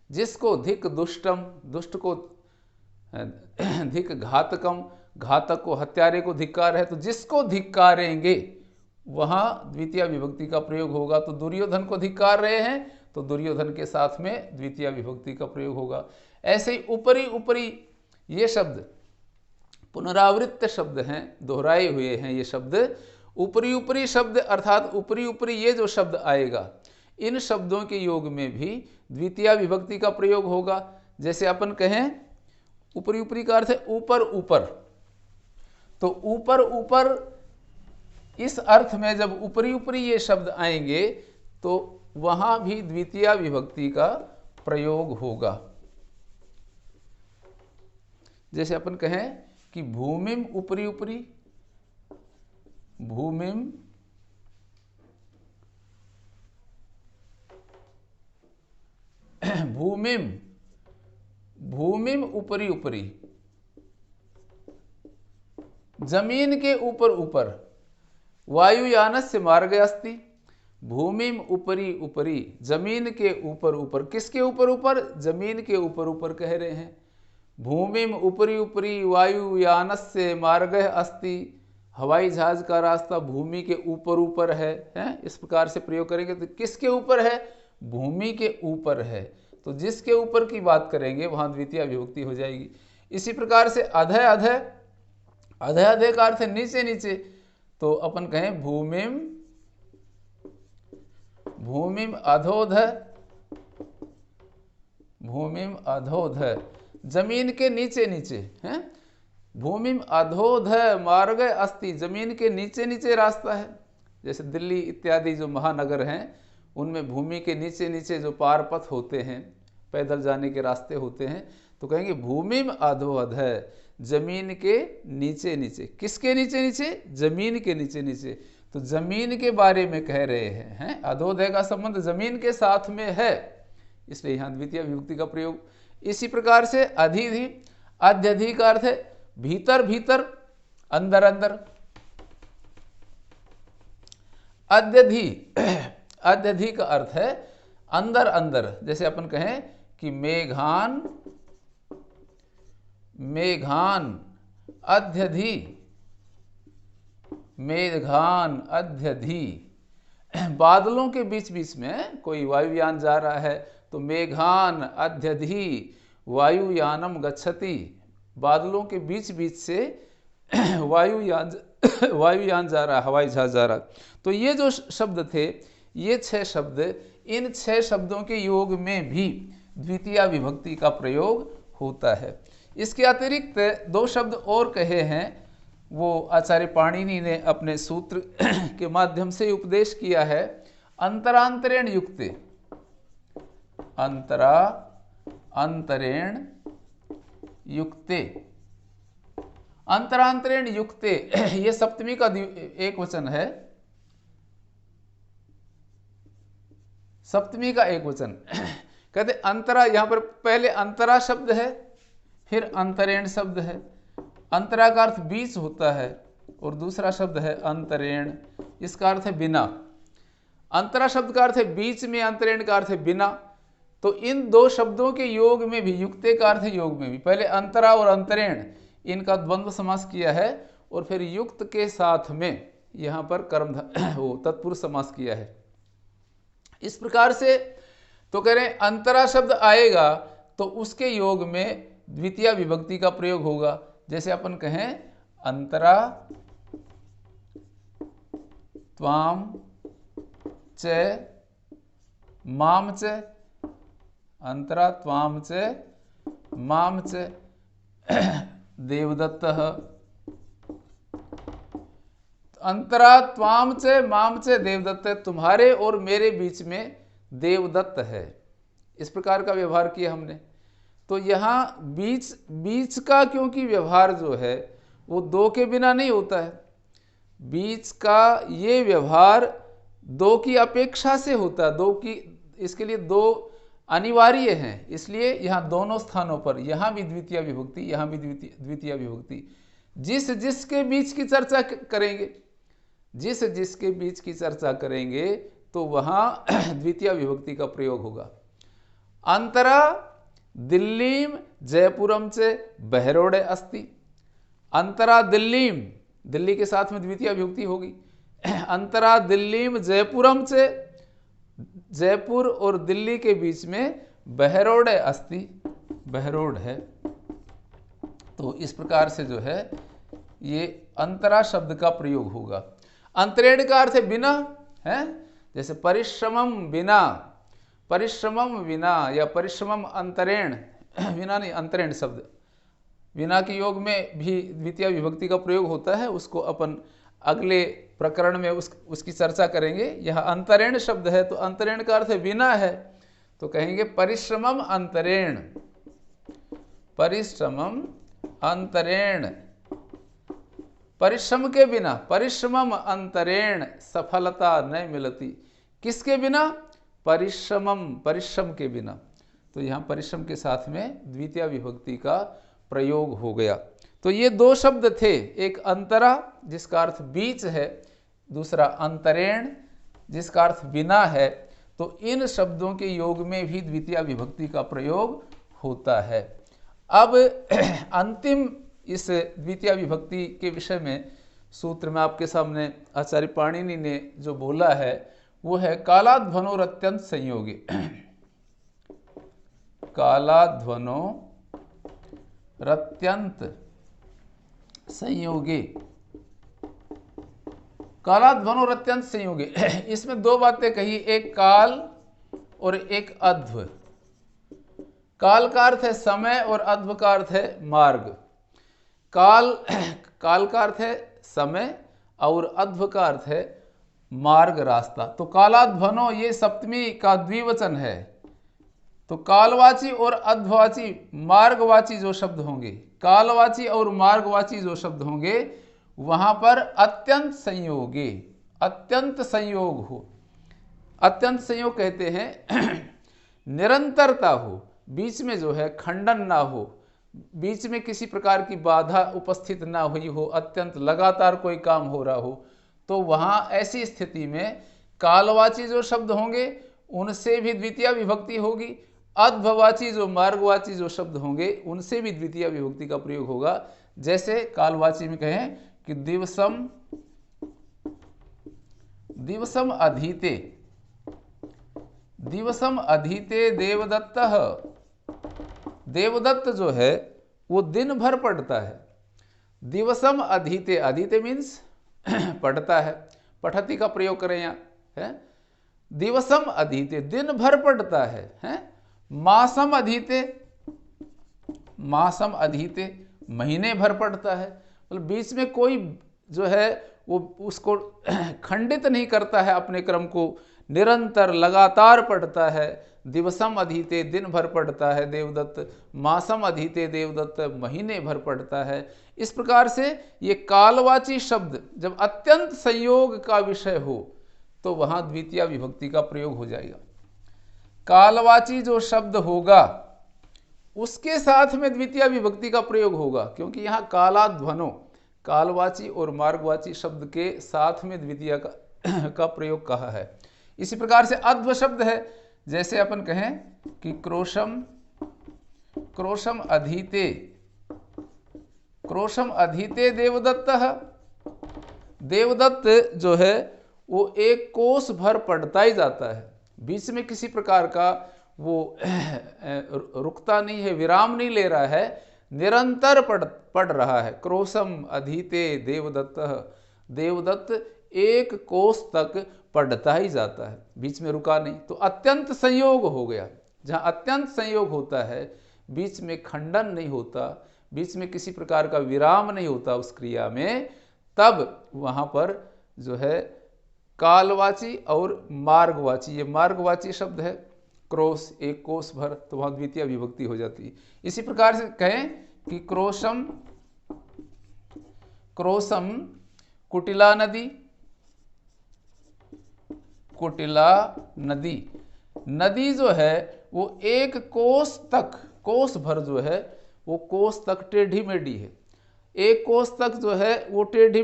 जिसको धिक दुष्टम, दुष्ट को धिक घातकम, घातक को, हत्यारे को धिक्कार है, तो जिसको धिक्कारेंगे वहां द्वितीय विभक्ति का प्रयोग होगा। तो दुर्योधन को धिक्कार रहे हैं, तो दुर्योधन के साथ में द्वितीय विभक्ति का प्रयोग होगा। ऐसे ही ऊपरी ऊपरी ये शब्द पुनरावृत्त शब्द हैं, दोहराए हुए हैं ये शब्द। ऊपरी ऊपरी शब्द अर्थात ऊपरी ऊपरी ये जो शब्द आएगा, इन शब्दों के योग में भी द्वितीय विभक्ति का प्रयोग होगा। जैसे अपन कहें ऊपरी ऊपरी का अर्थ है ऊपर ऊपर, तो ऊपर ऊपर इस अर्थ में जब ऊपरी ऊपरी ये शब्द आएंगे तो वहां भी द्वितीय विभक्ति का प्रयोग होगा। जैसे अपन कहें कि भूमिम ऊपरी ऊपरी, भूमिम भूमिम, भूमिम ऊपरी ऊपरी, जमीन के ऊपर ऊपर, वायुयानस्य मार्ग अस्ति, भूमिम ऊपरी ऊपरी, जमीन के ऊपर ऊपर, किसके ऊपर ऊपर? जमीन के ऊपर ऊपर कह रहे हैं। भूमिम ऊपरी ऊपरी वायुयानस्य मार्ग अस्ति, हवाई जहाज का रास्ता भूमि के ऊपर ऊपर है, इस प्रकार से प्रयोग करेंगे। तो किसके ऊपर है? भूमि के ऊपर है, तो जिसके ऊपर की बात करेंगे वहां द्वितीय विभक्ति हो जाएगी। इसी प्रकार से अधय अधय, अधय अधय का अर्थ है नीचे नीचे, तो अपन कहें भूमिम, भूमिम अधोध, भूमिम अधोध, जमीन के नीचे नीचे है। भूमिम अधोध मार्ग अस्ति, जमीन के नीचे नीचे रास्ता है। जैसे दिल्ली इत्यादि जो महानगर हैं, उनमें भूमि के नीचे नीचे जो पारपथ होते हैं, पैदल जाने के रास्ते होते हैं, तो कहेंगे भूमि में अधोअध है, जमीन के नीचे नीचे। किसके नीचे नीचे? जमीन के नीचे नीचे। तो जमीन के बारे में कह रहे हैं, अधोदय का संबंध जमीन के साथ में है, इसलिए यहाँ द्वितीय विभक्ति का प्रयोग। इसी प्रकार से अधिधि, अध्यधि का अर्थ है भीतर भीतर, अंदर अंदर। अध्यधि, अध्यधि का अर्थ है अंदर अंदर। जैसे अपन कहें कि मेघान, मेघान अध्यधि, मेघान अध्यधि। बादलों के बीच बीच में कोई वायुयान जा रहा है तो मेघान अध्यधि वायुयानम गच्छति। बादलों के बीच बीच से वायुयान जा रहा, हवाई जहाज जा रहा। तो ये जो शब्द थे, ये 6 शब्द, इन 6 शब्दों के योग में भी द्वितीय विभक्ति का प्रयोग होता है। इसके अतिरिक्त 2 शब्द और कहे हैं, वो आचार्य पाणिनि ने अपने सूत्र के माध्यम से उपदेश किया है। अंतरांतरेण युक्ते, अंतरा अंतरेण युक्ते, अंतरांतरेण युक्ते, ये सप्तमी का एक वचन है, सप्तमी का एक वचन। कहते अंतरा, यहां पर पहले अंतरा शब्द है, फिर अंतरेण शब्द है। अंतरा का अर्थ बीच होता है और दूसरा शब्द है अंतरेण, इसका अर्थ है बिना। अंतरा शब्द का अर्थ है बीच में, अंतरेण का अर्थ है बिना। तो इन 2 शब्दों के योग में भी, युक्ते का अर्थ है योग में भी, पहले अंतरा और अंतरेण इनका द्वंद्व समास किया है और फिर युक्त के साथ में यहां पर कर्म वो तत्पुरुष समास किया है। इस प्रकार से तो कह रहे हैं अंतरा शब्द आएगा तो उसके योग में द्वितीय विभक्ति का प्रयोग होगा। जैसे अपन कहें अंतरा त्वाम च माम च, अंतरा त्वाम च माम च देवदत्तः। अंतरा त्वाम च माम च देवदत्त, तुम्हारे और मेरे बीच में देवदत्त है। इस प्रकार का व्यवहार किया हमने। तो यहाँ बीच का क्योंकि व्यवहार जो है वो 2 के बिना नहीं होता है, बीच का ये व्यवहार 2 की अपेक्षा से होता है, 2 की, इसके लिए 2 अनिवार्य हैं। इसलिए यहाँ दोनों स्थानों पर, यहाँ भी द्वितीय विभक्ति, यहाँ भी द्वितीय विभक्ति। जिस जिसके बीच की चर्चा करेंगे, जिस जिसके बीच की चर्चा करेंगे तो वहाँ द्वितीय विभक्ति का प्रयोग होगा। अंतरा दिल्लीम जयपुरम च बहरोड़े अस्ति। अंतरा दिल्लीम, दिल्ली के साथ में द्वितीय विभक्ति होगी। अंतरा दिल्लीम जयपुरम च, जयपुर और दिल्ली के बीच में बहरोड़े अस्ति, बहरोड है। तो इस प्रकार से जो है ये अंतरा शब्द का प्रयोग होगा। अंतरेण का अर्थ है बिना, है, जैसे परिश्रमम बिना, परिश्रमम विना या परिश्रमम अंतरेण, विना नहीं, अंतरेण शब्द। विना के योग में भी द्वितीय विभक्ति का प्रयोग होता है, उसको अपन अगले प्रकरण में उसकी चर्चा करेंगे। यह अंतरेण शब्द है तो अंतरेण का अर्थ है बिना है, तो कहेंगे परिश्रमम अंतरेण, परिश्रमम अंतरेण, परिश्रम के बिना, परिश्रमम अंतरेण सफलता नहीं मिलती। किसके बिना? परिश्रमम, परिश्रम के बिना। तो यहाँ परिश्रम के साथ में द्वितीय विभक्ति का प्रयोग हो गया। तो ये 2 शब्द थे, एक अंतरा जिसका अर्थ बीच है, दूसरा अंतरेण जिसका अर्थ बिना है। तो इन शब्दों के योग में भी द्वितीय विभक्ति का प्रयोग होता है। अब अंतिम इस द्वितीय विभक्ति के विषय में सूत्र में आपके सामने आचार्य पाणिनि ने जो बोला है वो है कालाध्वनोर अत्यंत संयोगी। कालाध्वनो रत्यंत संयोगी, कालाध्वनो रत्यंत संयोगी। इसमें 2 बातें कही, एक काल और एक अध्व। काल का अर्थ है समय और अध्व का अर्थ है मार्ग। काल का अर्थ है समय और अध्व का अर्थ है मार्ग रास्ता। तो कालाध्वनो ये सप्तमी का द्विवचन है। तो कालवाची और अध्वाची मार्गवाची जो शब्द होंगे, कालवाची और मार्गवाची जो शब्द होंगे, वहां पर अत्यंत संयोगी, अत्यंत संयोग हो। अत्यंत संयोग कहते हैं निरंतरता हो, बीच में जो है खंडन ना हो, बीच में किसी प्रकार की बाधा उपस्थित ना हुई हो, अत्यंत लगातार कोई काम हो रहा हो। तो वहां ऐसी स्थिति में कालवाची जो शब्द होंगे उनसे भी द्वितीय विभक्ति होगी, अध्ववाची जो मार्गवाची जो शब्द होंगे उनसे भी द्वितीय विभक्ति का प्रयोग होगा। जैसे कालवाची में कहें कि दिवसम, दिवसम अधीते, दिवसम अधीते देवदत्तः। देवदत्त जो है वो दिन भर पढ़ता है। दिवसम अधीते, अधीते मीन्स पढ़ता है, पठती का प्रयोग करें यहाँ है। दिवसम अधीते दिन भर पढ़ता है। मासम अधीते, मासम अधीते महीने भर पढ़ता है। मतलब बीच में कोई जो है वो उसको खंडित नहीं करता है, अपने क्रम को निरंतर लगातार पढ़ता है। दिवसम अधीते दिन भर पढ़ता है देवदत्त, मासम अधीते देवदत्त महीने भर पढ़ता है। इस प्रकार से ये कालवाची शब्द जब अत्यंत संयोग का विषय हो तो वहां द्वितीय विभक्ति का प्रयोग हो जाएगा। कालवाची जो शब्द होगा उसके साथ में द्वितीय विभक्ति का प्रयोग होगा, क्योंकि यहाँ कालाध्वनो, कालवाची और मार्गवाची शब्द के साथ में द्वितीय का प्रयोग कहा है। इसी प्रकार से अध्व शब्द है। जैसे अपन कहें कि क्रोशम, क्रोशम अधीते, क्रोशम अधीते देवदत्तः। देवदत्त जो है वो एक कोस भर पढ़ता ही जाता है, बीच में किसी प्रकार का वो रुकता नहीं है, विराम नहीं ले रहा है, निरंतर पढ़ रहा है। क्रोशम अधीते देवदत्तः, देवदत्त एक कोस तक पढ़ता ही जाता है, बीच में रुका नहीं। तो अत्यंत संयोग हो गया। जहाँ अत्यंत संयोग होता है, बीच में खंडन नहीं होता, बीच में किसी प्रकार का विराम नहीं होता उस क्रिया में, तब वहाँ पर जो है कालवाची और मार्गवाची, ये मार्गवाची शब्द है, क्रोश एक कोस भर, तो वहाँ द्वितीय विभक्ति हो जाती है। इसी प्रकार से कहें कि क्रोशम, क्रोशम कुटिला नदी, कुटिला नदी। नदी जो है वो एक कोस तक, कोस भर जो है वो कोस तक टेढ़ी मेढ़ी है, एक कोस तक जो है वो टेढ़ी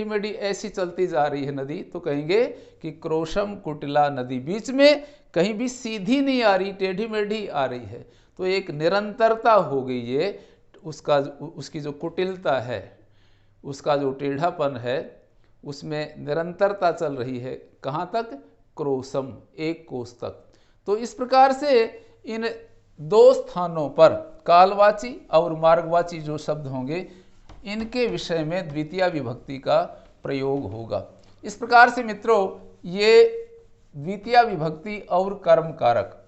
मेढ़ी ऐसी चलती जा रही है नदी। तो कहेंगे कि क्रोशम कुटिला नदी, बीच में कहीं भी सीधी नहीं आ रही, टेढ़ी मेढ़ी आ रही है। तो एक निरंतरता हो गई ये, उसका उसकी जो कुटिलता है, उसका जो टेढ़ापन है, उसमें निरंतरता चल रही है। कहाँ तक? क्रोशम, एक कोस तक। तो इस प्रकार से इन दो स्थानों पर कालवाची और मार्गवाची जो शब्द होंगे, इनके विषय में द्वितीय विभक्ति का प्रयोग होगा। इस प्रकार से मित्रों ये द्वितीय विभक्ति और कर्म कारक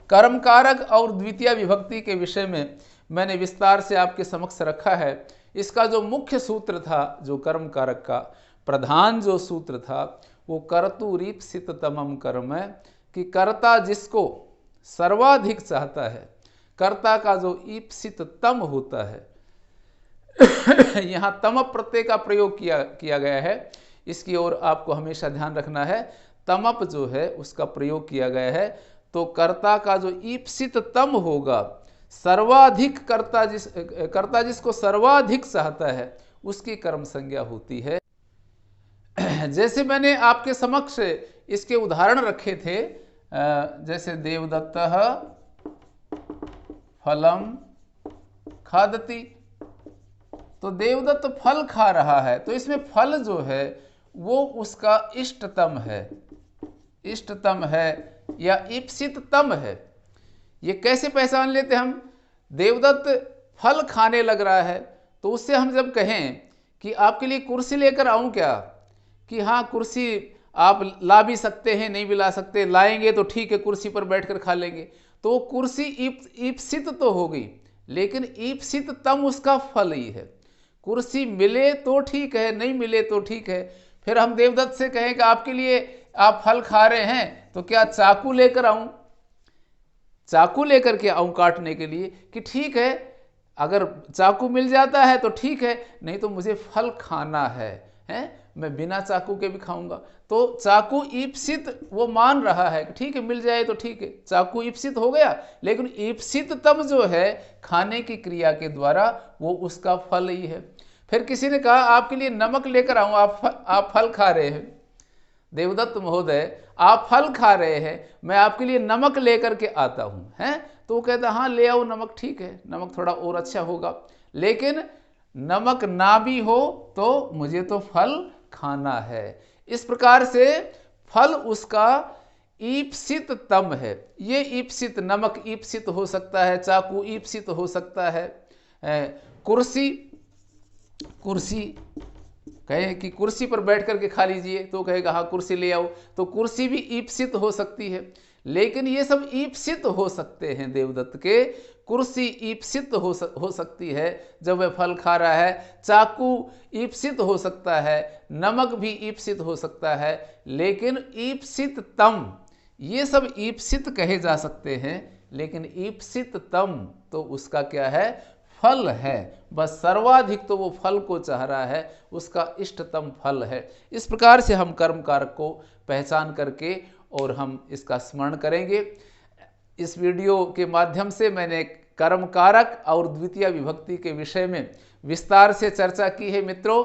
कर्म कारक और द्वितीय विभक्ति के विषय में मैंने विस्तार से आपके समक्ष रखा है। इसका जो मुख्य सूत्र था, जो कर्म कारक का प्रधान जो सूत्र था, वो कर्तुरीप्सिततमम कर्म है, कि कर्ता जिसको सर्वाधिक चाहता है, कर्ता का जो ईप्सित तम होता है यहाँ तम प्रत्यय का प्रयोग किया गया है, इसकी ओर आपको हमेशा ध्यान रखना है। तमप जो है उसका प्रयोग किया गया है। तो कर्ता का जो ईप्सित तम होगा, सर्वाधिक कर्ता जिसको सर्वाधिक चाहता है, उसकी कर्म संज्ञा होती है। जैसे मैंने आपके समक्ष इसके उदाहरण रखे थे, जैसे देवदत्तः फलम खादति, तो देवदत्त फल खा रहा है, तो इसमें फल जो है वो उसका इष्टतम है, इष्टतम है या ईप्सिततम है। ये कैसे पहचान लेते हम? देवदत्त फल खाने लग रहा है, तो उससे हम जब कहें कि आपके लिए कुर्सी लेकर आऊं क्या, कि हाँ कुर्सी आप ला भी सकते हैं, नहीं भी ला सकते, लाएंगे तो ठीक है, कुर्सी पर बैठकर खा लेंगे, तो कुर्सी ईप्सित तो हो गई, लेकिन ईप्सित तम उसका फल ही है। कुर्सी मिले तो ठीक है, नहीं मिले तो ठीक है। फिर हम देवदत्त से कहें कि आपके लिए आप फल खा रहे हैं तो क्या चाकू लेकर आऊं, चाकू लेकर के आऊं काटने के लिए, कि ठीक है अगर चाकू मिल जाता है तो ठीक है, नहीं तो मुझे फल खाना है, मैं बिना चाकू के भी खाऊंगा। तो चाकू ईप्सित वो मान रहा है कि ठीक है मिल जाए तो ठीक है, चाकू ईप्सित हो गया, लेकिन ईप्सिततम जो है खाने की क्रिया के द्वारा वो उसका फल ही है। फिर किसी ने कहा आपके लिए नमक लेकर आऊं, आप फल खा रहे हैं, देवदत्त महोदय आप फल खा रहे हैं, मैं आपके लिए नमक लेकर के आता हूं, हैं? तो वो कहता हाँ ले आओ नमक, ठीक है नमक थोड़ा और अच्छा होगा, लेकिन नमक ना भी हो तो मुझे तो फल खाना है। इस प्रकार से फल उसका ईप्सिततम है। ये ईप्सित, नमक ईप्सित हो सकता है, चाकू ईप्सित हो सकता है, कुर्सी कहे कि कुर्सी पर बैठ करके खा लीजिए तो कहेगा हाँ कुर्सी ले आओ, तो कुर्सी भी ईप्सित हो सकती है। लेकिन ये सब ईप्सित हो सकते हैं देवदत्त के, कुर्सी ईप्सित हो सकती है जब वह फल खा रहा है, चाकू ईप्सित हो सकता है, नमक भी ईप्सित हो सकता है, लेकिन ईप्सिततम, ये सब ईप्सित कहे जा सकते हैं, लेकिन ईप्सिततम तो उसका क्या है, फल है। बस सर्वाधिक तो वो फल को चाह रहा है, उसका इष्टतम फल है। इस प्रकार से हम कर्म कारक को पहचान करके और हम इसका स्मरण करेंगे। इस वीडियो के माध्यम से मैंने कर्म कारक और द्वितीय विभक्ति के विषय में विस्तार से चर्चा की है मित्रों।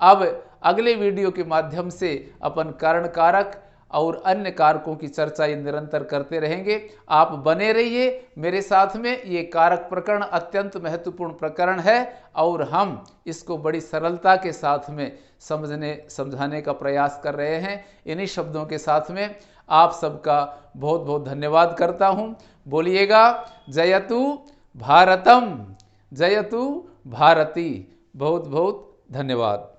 अब अगले वीडियो के माध्यम से अपन कर्ण कारक और अन्य कारकों की चर्चा ये निरंतर करते रहेंगे। आप बने रहिए मेरे साथ में। ये कारक प्रकरण अत्यंत महत्वपूर्ण प्रकरण है और हम इसको बड़ी सरलता के साथ में समझाने का प्रयास कर रहे हैं। इन्हीं शब्दों के साथ में आप सबका बहुत बहुत धन्यवाद करता हूँ। बोलिएगा जयतु भारतम, जयतु भारती। बहुत बहुत धन्यवाद।